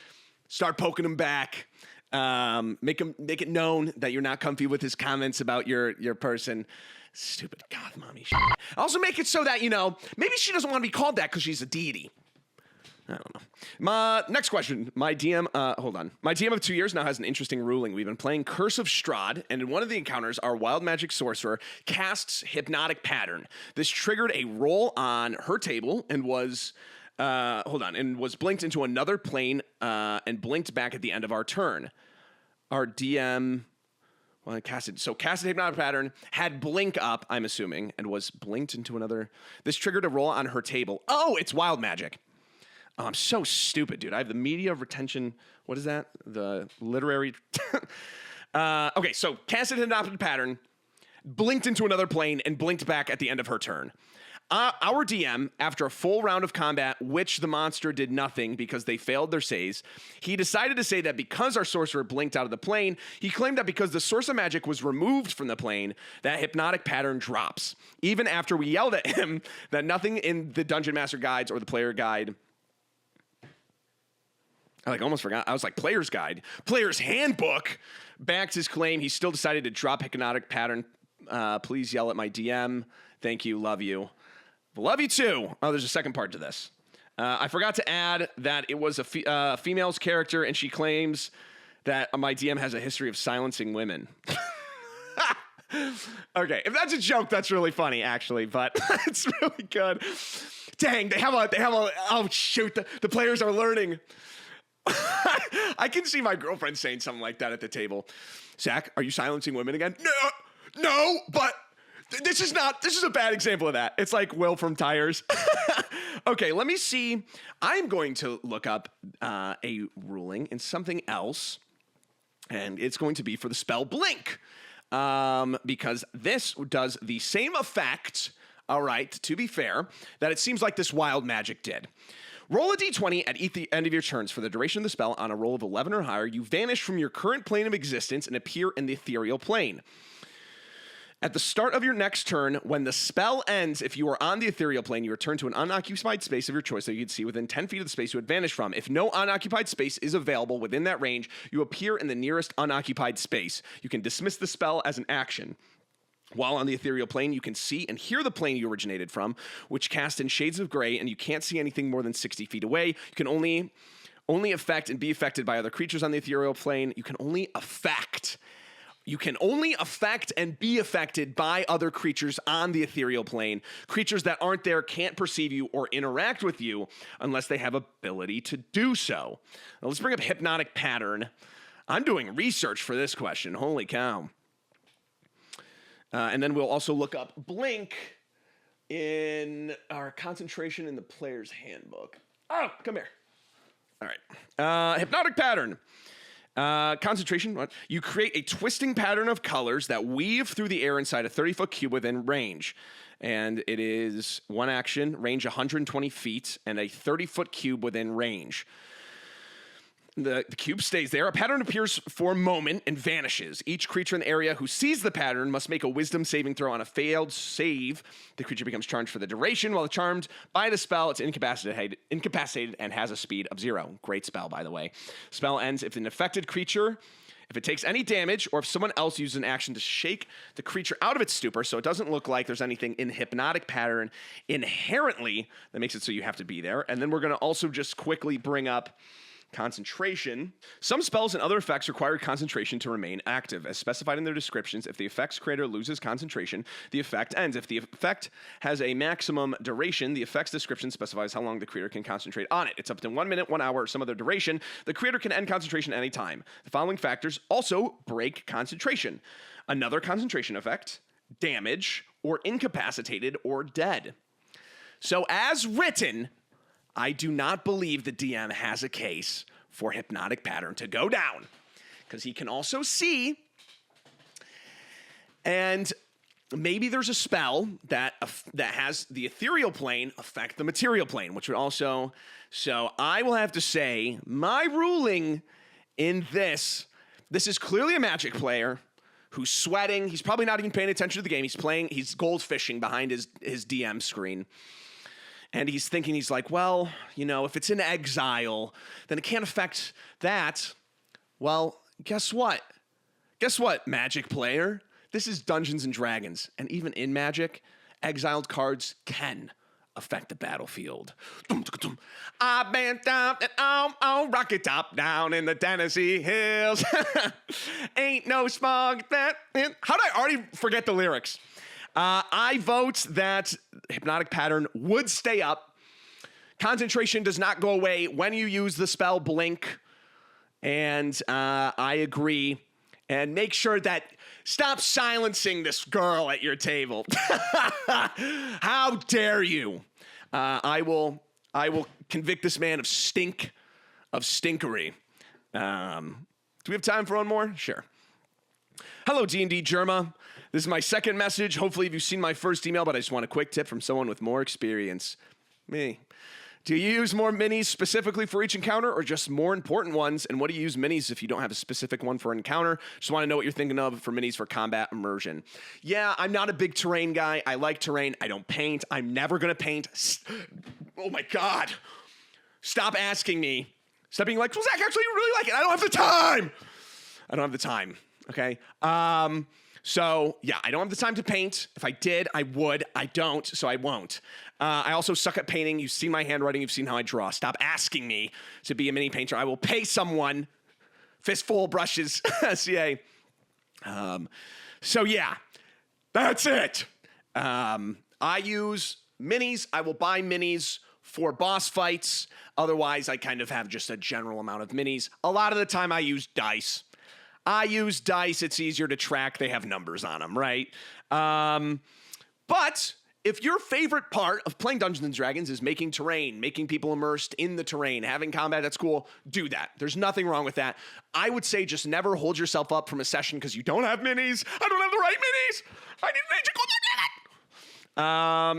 start poking him back. Make it known that you're not comfy with his comments about your person. Stupid goth mommy shit. Also make it so that, maybe she doesn't want to be called that because she's a deity. I don't know. Next question. My DM, hold on. My DM of 2 years now has an interesting ruling. We've been playing Curse of Strahd, and in one of the encounters, our wild magic sorcerer casts Hypnotic Pattern. This triggered a roll on her table and was blinked into another plane, and blinked back at the end of our turn. Our DM... Well, casted Hypnotic Pattern, had blink up, I'm assuming, and was blinked into another... This triggered a roll on her table. Oh, it's wild magic. Oh, I'm so stupid, dude. I have the media retention... What is that? The literary... Okay, so casted Hypnotic Pattern, blinked into another plane, and blinked back at the end of her turn. Our DM, after a full round of combat, which the monster did nothing because they failed their saves, he decided to say that because our sorcerer blinked out of the plane, he claimed that because the source of magic was removed from the plane, that Hypnotic Pattern drops. Even after we yelled at him that nothing in the Dungeon Master Guides or the Player Guide... I almost forgot. I was like, Player's Guide. Player's Handbook backed his claim. He still decided to drop Hypnotic Pattern. Please yell at my DM. Thank you. Love you. Love you too. Oh, there's a second part to this. I forgot to add that it was a female's character, and she claims that my DM has a history of silencing women. Okay, if that's a joke, that's really funny, actually, but it's really good. Dang, they have a. Oh shoot, the players are learning. I can see my girlfriend saying something like that at the table. Zach, are you silencing women again? No, but. This is a bad example of that. It's like Will from Tires. Okay, let me see. I'm going to look up a ruling in something else, and it's going to be for the spell Blink, because this does the same effect, all right, to be fair, that it seems like this wild magic did. Roll a d20 at the end of your turns. For the duration of the spell, on a roll of 11 or higher, you vanish from your current plane of existence and appear in the ethereal plane. At the start of your next turn, when the spell ends, if you are on the ethereal plane, you return to an unoccupied space of your choice that you can see within 10 feet of the space you had vanished from. If no unoccupied space is available within that range, you appear in the nearest unoccupied space. You can dismiss the spell as an action. While on the ethereal plane, you can see and hear the plane you originated from, which cast in shades of gray, and you can't see anything more than 60 feet away. You can only affect and be affected by other creatures on the ethereal plane. You can only affect and be affected by other creatures on the ethereal plane. Creatures that aren't there can't perceive you or interact with you unless they have ability to do so. Now let's bring up Hypnotic Pattern. I'm doing research for this question. Holy cow. And then we'll also look up Blink in our concentration in the Player's Handbook. Oh, come here. All right. Hypnotic Pattern. Concentration, what? You create a twisting pattern of colors that weave through the air inside a 30-foot cube within range. And it is one action, range 120 feet, and a 30-foot cube within range. The cube stays there. A pattern appears for a moment and vanishes. Each creature in the area who sees the pattern must make a wisdom saving throw. On a failed save, the creature becomes charmed for the duration. While charmed by the spell, it's incapacitated and has a speed of 0. Great spell, by the way. Spell ends if an affected creature, if it takes any damage, or if someone else uses an action to shake the creature out of its stupor, so it doesn't look like there's anything in Hypnotic Pattern inherently that makes it so you have to be there. And then we're going to also just quickly bring up concentration. Some spells and other effects require concentration to remain active. As specified in their descriptions, if the effect's creator loses concentration, the effect ends. If the effect has a maximum duration, the effect's description specifies how long the creator can concentrate on it. It's up to 1 minute, 1 hour, or some other duration. The creator can end concentration at any time. The following factors also break concentration: another concentration effect, damage, or incapacitated or dead. So as written, I do not believe the DM has a case for Hypnotic Pattern to go down, because he can also see. And maybe there's a spell that has the ethereal plane affect the material plane, which would also. So I will have to say my ruling in this is clearly a Magic player who's sweating. He's probably not even paying attention to the game. He's goldfishing behind his DM screen. And he's thinking, he's like, well, if it's in exile, then it can't affect that. Well, guess what? Guess what, Magic player? This is Dungeons and Dragons. And even in Magic, exiled cards can affect the battlefield. I've been down and on rocket top down in the Tennessee hills. Ain't no smog that. How did I already forget the lyrics? I vote that Hypnotic Pattern would stay up. Concentration does not go away when you use the spell Blink. And I agree. And make sure that stop silencing this girl at your table. How dare you? I will convict this man of stinkery. Do we have time for one more? Sure. Hello, D&D Germa. This is my second message. Hopefully you've seen my first email, but I just want a quick tip from someone with more experience. Me. Do you use more minis specifically for each encounter or just more important ones? And what do you use minis if you don't have a specific one for an encounter? Just want to know what you're thinking of for minis for combat immersion. Yeah, I'm not a big terrain guy. I like terrain. I don't paint. I'm never going to paint. Oh my God. Stop asking me. Stop being like, well, Zach, actually, you really like it. I don't have the time. Okay? So, yeah, I don't have the time to paint. If I did, I would. I don't, so I won't. I also suck at painting. You've seen my handwriting. You've seen how I draw. Stop asking me to be a mini painter. I will pay someone. Fistful of brushes. CA. So, yeah, that's it. I use minis. I will buy minis for boss fights. Otherwise, I kind of have just a general amount of minis. A lot of the time, I use dice. It's easier to track. They have numbers on them, right? But if your favorite part of playing Dungeons & Dragons is making terrain, making people immersed in the terrain, having combat that's cool, do that. There's nothing wrong with that. I would say just never hold yourself up from a session because you don't have minis. I don't have the right minis. I need magical.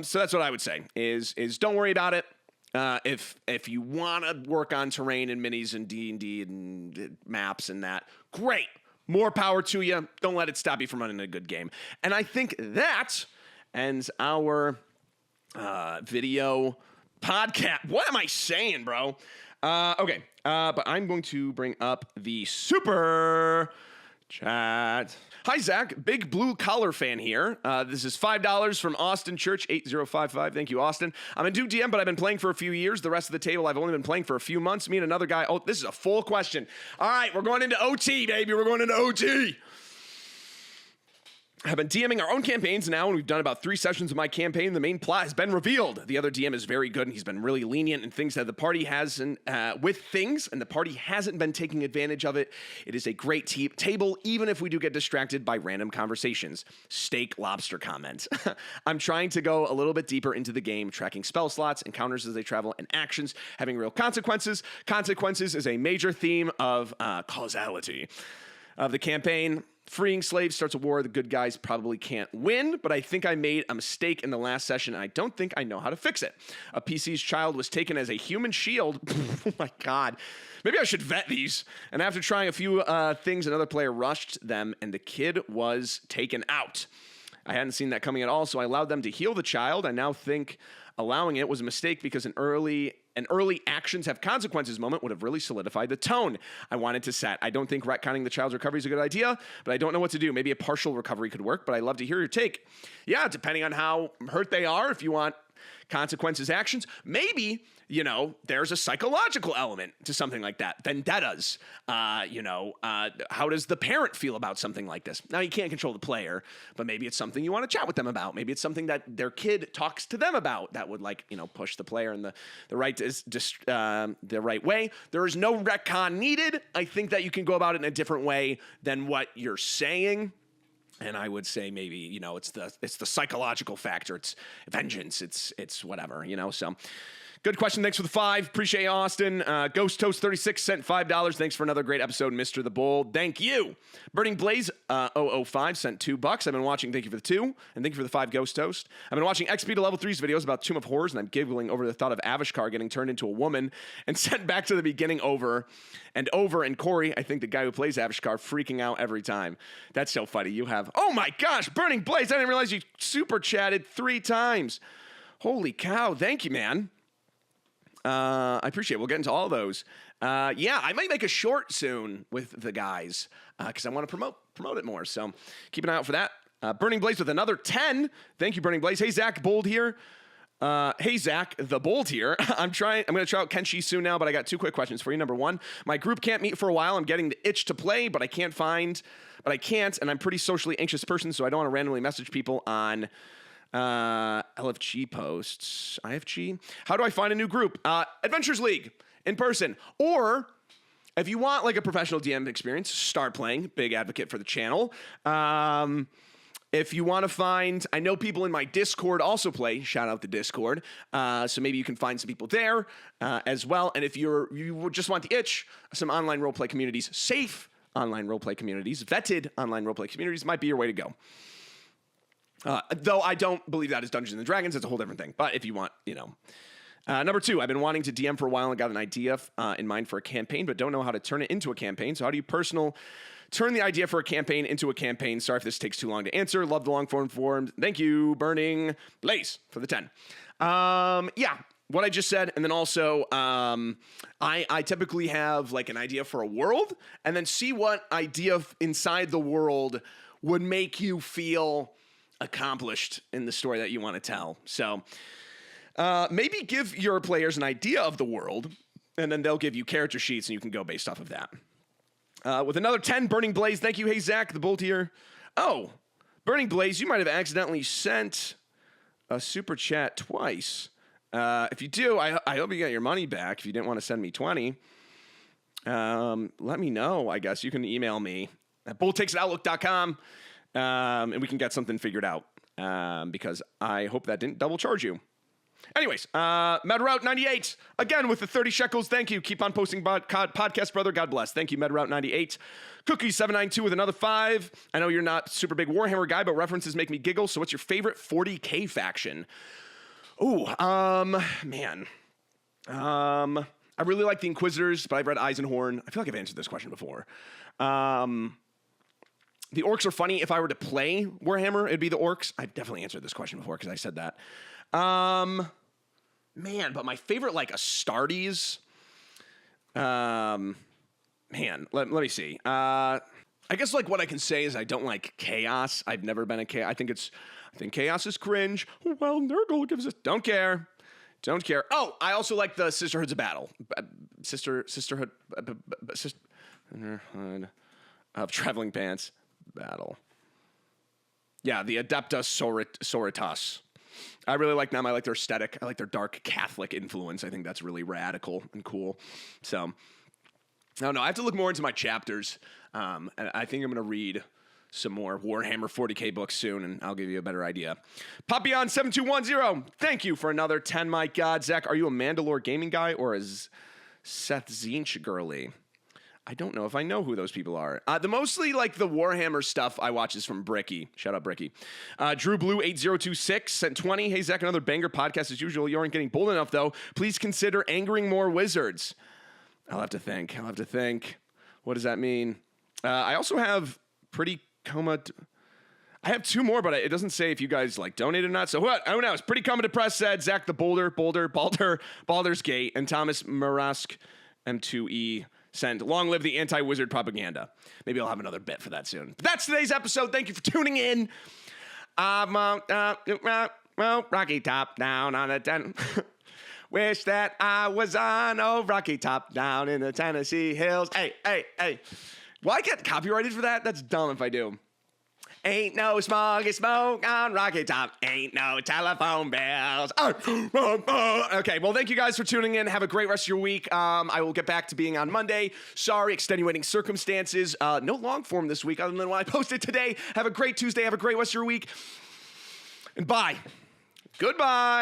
So that's what I would say is don't worry about it. If you want to work on terrain and minis and D&D and maps and that, great. More power to you. Don't let it stop you from running a good game. And I think that ends our video podcast. What am I saying, bro? Okay. But I'm going to bring up the super chat. Hi, Zach. Big blue collar fan here. This is $5 from Austin Church, 8055. Thank you, Austin. I'm a new DM, but I've been playing for a few years. The rest of the table, I've only been playing for a few months. Me and another guy. Oh, this is a full question. All right, we're going into OT, baby. We're going into OT. I've been DMing our own campaigns now, and we've done about 3 sessions of my campaign. The main plot has been revealed. The other DM is very good, and he's been really lenient in things that the party hasn't, and the party hasn't been taking advantage of it. It is a great table, even if we do get distracted by random conversations. Steak lobster comments. I'm trying to go a little bit deeper into the game, tracking spell slots, encounters as they travel, and actions having real consequences. Consequences is a major theme of causality of the campaign. Freeing slaves starts a war the good guys probably can't win, but I think I made a mistake in the last session, and I don't think I know how to fix it. A PC's child was taken as a human shield. Oh my God. Maybe I should vet these. And after trying a few things, another player rushed them, and the kid was taken out. I hadn't seen that coming at all, so I allowed them to heal the child. I now think allowing it was a mistake because an early actions have consequences moment would have really solidified the tone I wanted to set. I don't think retconning the child's recovery is a good idea, but I don't know what to do. Maybe a partial recovery could work, but I'd love to hear your take. Yeah, depending on how hurt they are, if you want consequences actions, maybe, there's a psychological element to something like that. Vendettas, how does the parent feel about something like this? Now, you can't control the player, but maybe it's something you want to chat with them about. Maybe it's something that their kid talks to them about that would push the player in the right way. There is no retcon needed. I think that you can go about it in a different way than what you're saying. And I would say maybe, it's the psychological factor. It's vengeance. It's whatever, so Good question. Thanks for the 5. Appreciate you, Austin. Ghost Toast 36 sent $5. Thanks for another great episode, Mr. the Bold. Thank you. Burning Blaze 005 sent $2. I've been watching. Thank you for the 2, and thank you for the 5 Ghost Toast. I've been watching XP to Level 3's videos about Tomb of Horrors, and I'm giggling over the thought of Avishkar getting turned into a woman and sent back to the beginning over and over. And Corey, I think the guy who plays Avishkar, freaking out every time. That's so funny. You have, oh my gosh, Burning Blaze. I didn't realize you super chatted 3 times. Holy cow. Thank you, man. I appreciate it. We'll get into all those. Yeah, I might make a short soon with the guys because I want to promote it more. So keep an eye out for that. Burning Blaze with another 10. Thank you, Burning Blaze. Hey, Zach, Bold here. Hey, Zach, the Bold here. I'm going to try out Kenshi soon now, but I got 2 quick questions for you. Number 1, my group can't meet for a while. I'm getting the itch to play, but I can't, and I'm a pretty socially anxious person, so I don't want to randomly message people on LFG posts. IFG? How do I find a new group? Adventures League in person. Or if you want like a professional DM experience, start playing. Big advocate for the channel. If you want to find, I know people in my Discord also play. Shout out the Discord. So maybe you can find some people there as well. And if you just want the itch, some online roleplay communities, safe online roleplay communities, vetted online roleplay communities might be your way to go. Though I don't believe that is Dungeons & Dragons. It's a whole different thing. But if you want, you know. Number 2, I've been wanting to DM for a while and got an idea in mind for a campaign, but don't know how to turn it into a campaign. So how do you turn the idea for a campaign into a campaign? Sorry if this takes too long to answer. Love the long form. Thank you, Burning Blaze, for the 10. Yeah, what I just said. And then also, I typically have like an idea for a world and then see what idea inside the world would make you feel accomplished in the story that you want to tell. So maybe give your players an idea of the world, and then they'll give you character sheets, and you can go based off of that. With another 10, Burning Blaze. Thank you. Hey, Zach, the Bolt here. Oh, Burning Blaze, you might have accidentally sent a super chat twice. If you do, I hope you got your money back. If you didn't want to send me 20, let me know. I guess you can email me at BoldTakes@outlook.com. And we can get something figured out because I hope that didn't double charge you. Anyways, MedRoute98, again with the 30 shekels. Thank you. Keep on posting podcast, brother. God bless. Thank you, MedRoute98. Cookie792 with another 5. I know you're not super big Warhammer guy, but references make me giggle. So what's your favorite 40K faction? Ooh, man. I really like the Inquisitors, but I've read Eisenhorn. I feel like I've answered this question before. The orcs are funny. If I were to play Warhammer, it'd be the orcs. I've definitely answered this question before because I said that. Man, but my favorite, like, Astartes. Man, let me see. I guess, like, what I can say is I don't like chaos. I've never been a chaos. I think chaos is cringe. Well, Nurgle gives us... Don't care. Oh, I also like the Sisterhoods of Battle. Sisterhood of Traveling Pants. Battle. Yeah, the Adeptus Sororitas. I really like them. I like their aesthetic. I like their dark Catholic influence. I think that's really radical and cool. So, I don't know. I have to look more into my chapters. And I think I'm going to read some more Warhammer 40K books soon, and I'll give you a better idea. Papillon7210, thank you for another 10. My God, Zach, are you a Mandalore gaming guy or a Seth Zinch girly? I don't know if I know who those people are. The mostly like the Warhammer stuff I watch is from Bricky. Shout out Bricky. Drew Blue 8026 sent 20. Hey Zach, another banger podcast as usual. You aren't getting bold enough though. Please consider angering more wizards. I'll have to think. What does that mean? I also have pretty coma. I have 2 more, but it doesn't say if you guys like donate or not. So what? Oh no, it's pretty coma depressed. Said Zach the Baldur's Gate, and Thomas Marask M2E. Send long live the anti-wizard propaganda. Maybe I'll have another bit for that soon. But that's today's episode. Thank you for tuning in. Rocky Top down on a 10. Wish that I was on Rocky Top down in the Tennessee hills. Hey. Will I get copyrighted for that? That's dumb if I do. Ain't no smoggy smoke on Rocky Top. Ain't no telephone bells. Okay, well, thank you guys for tuning in. Have a great rest of your week. I will get back to being on Monday. Sorry, extenuating circumstances. No long form this week other than what I posted today. Have a great Tuesday. Have a great rest of your week. And bye. Goodbye.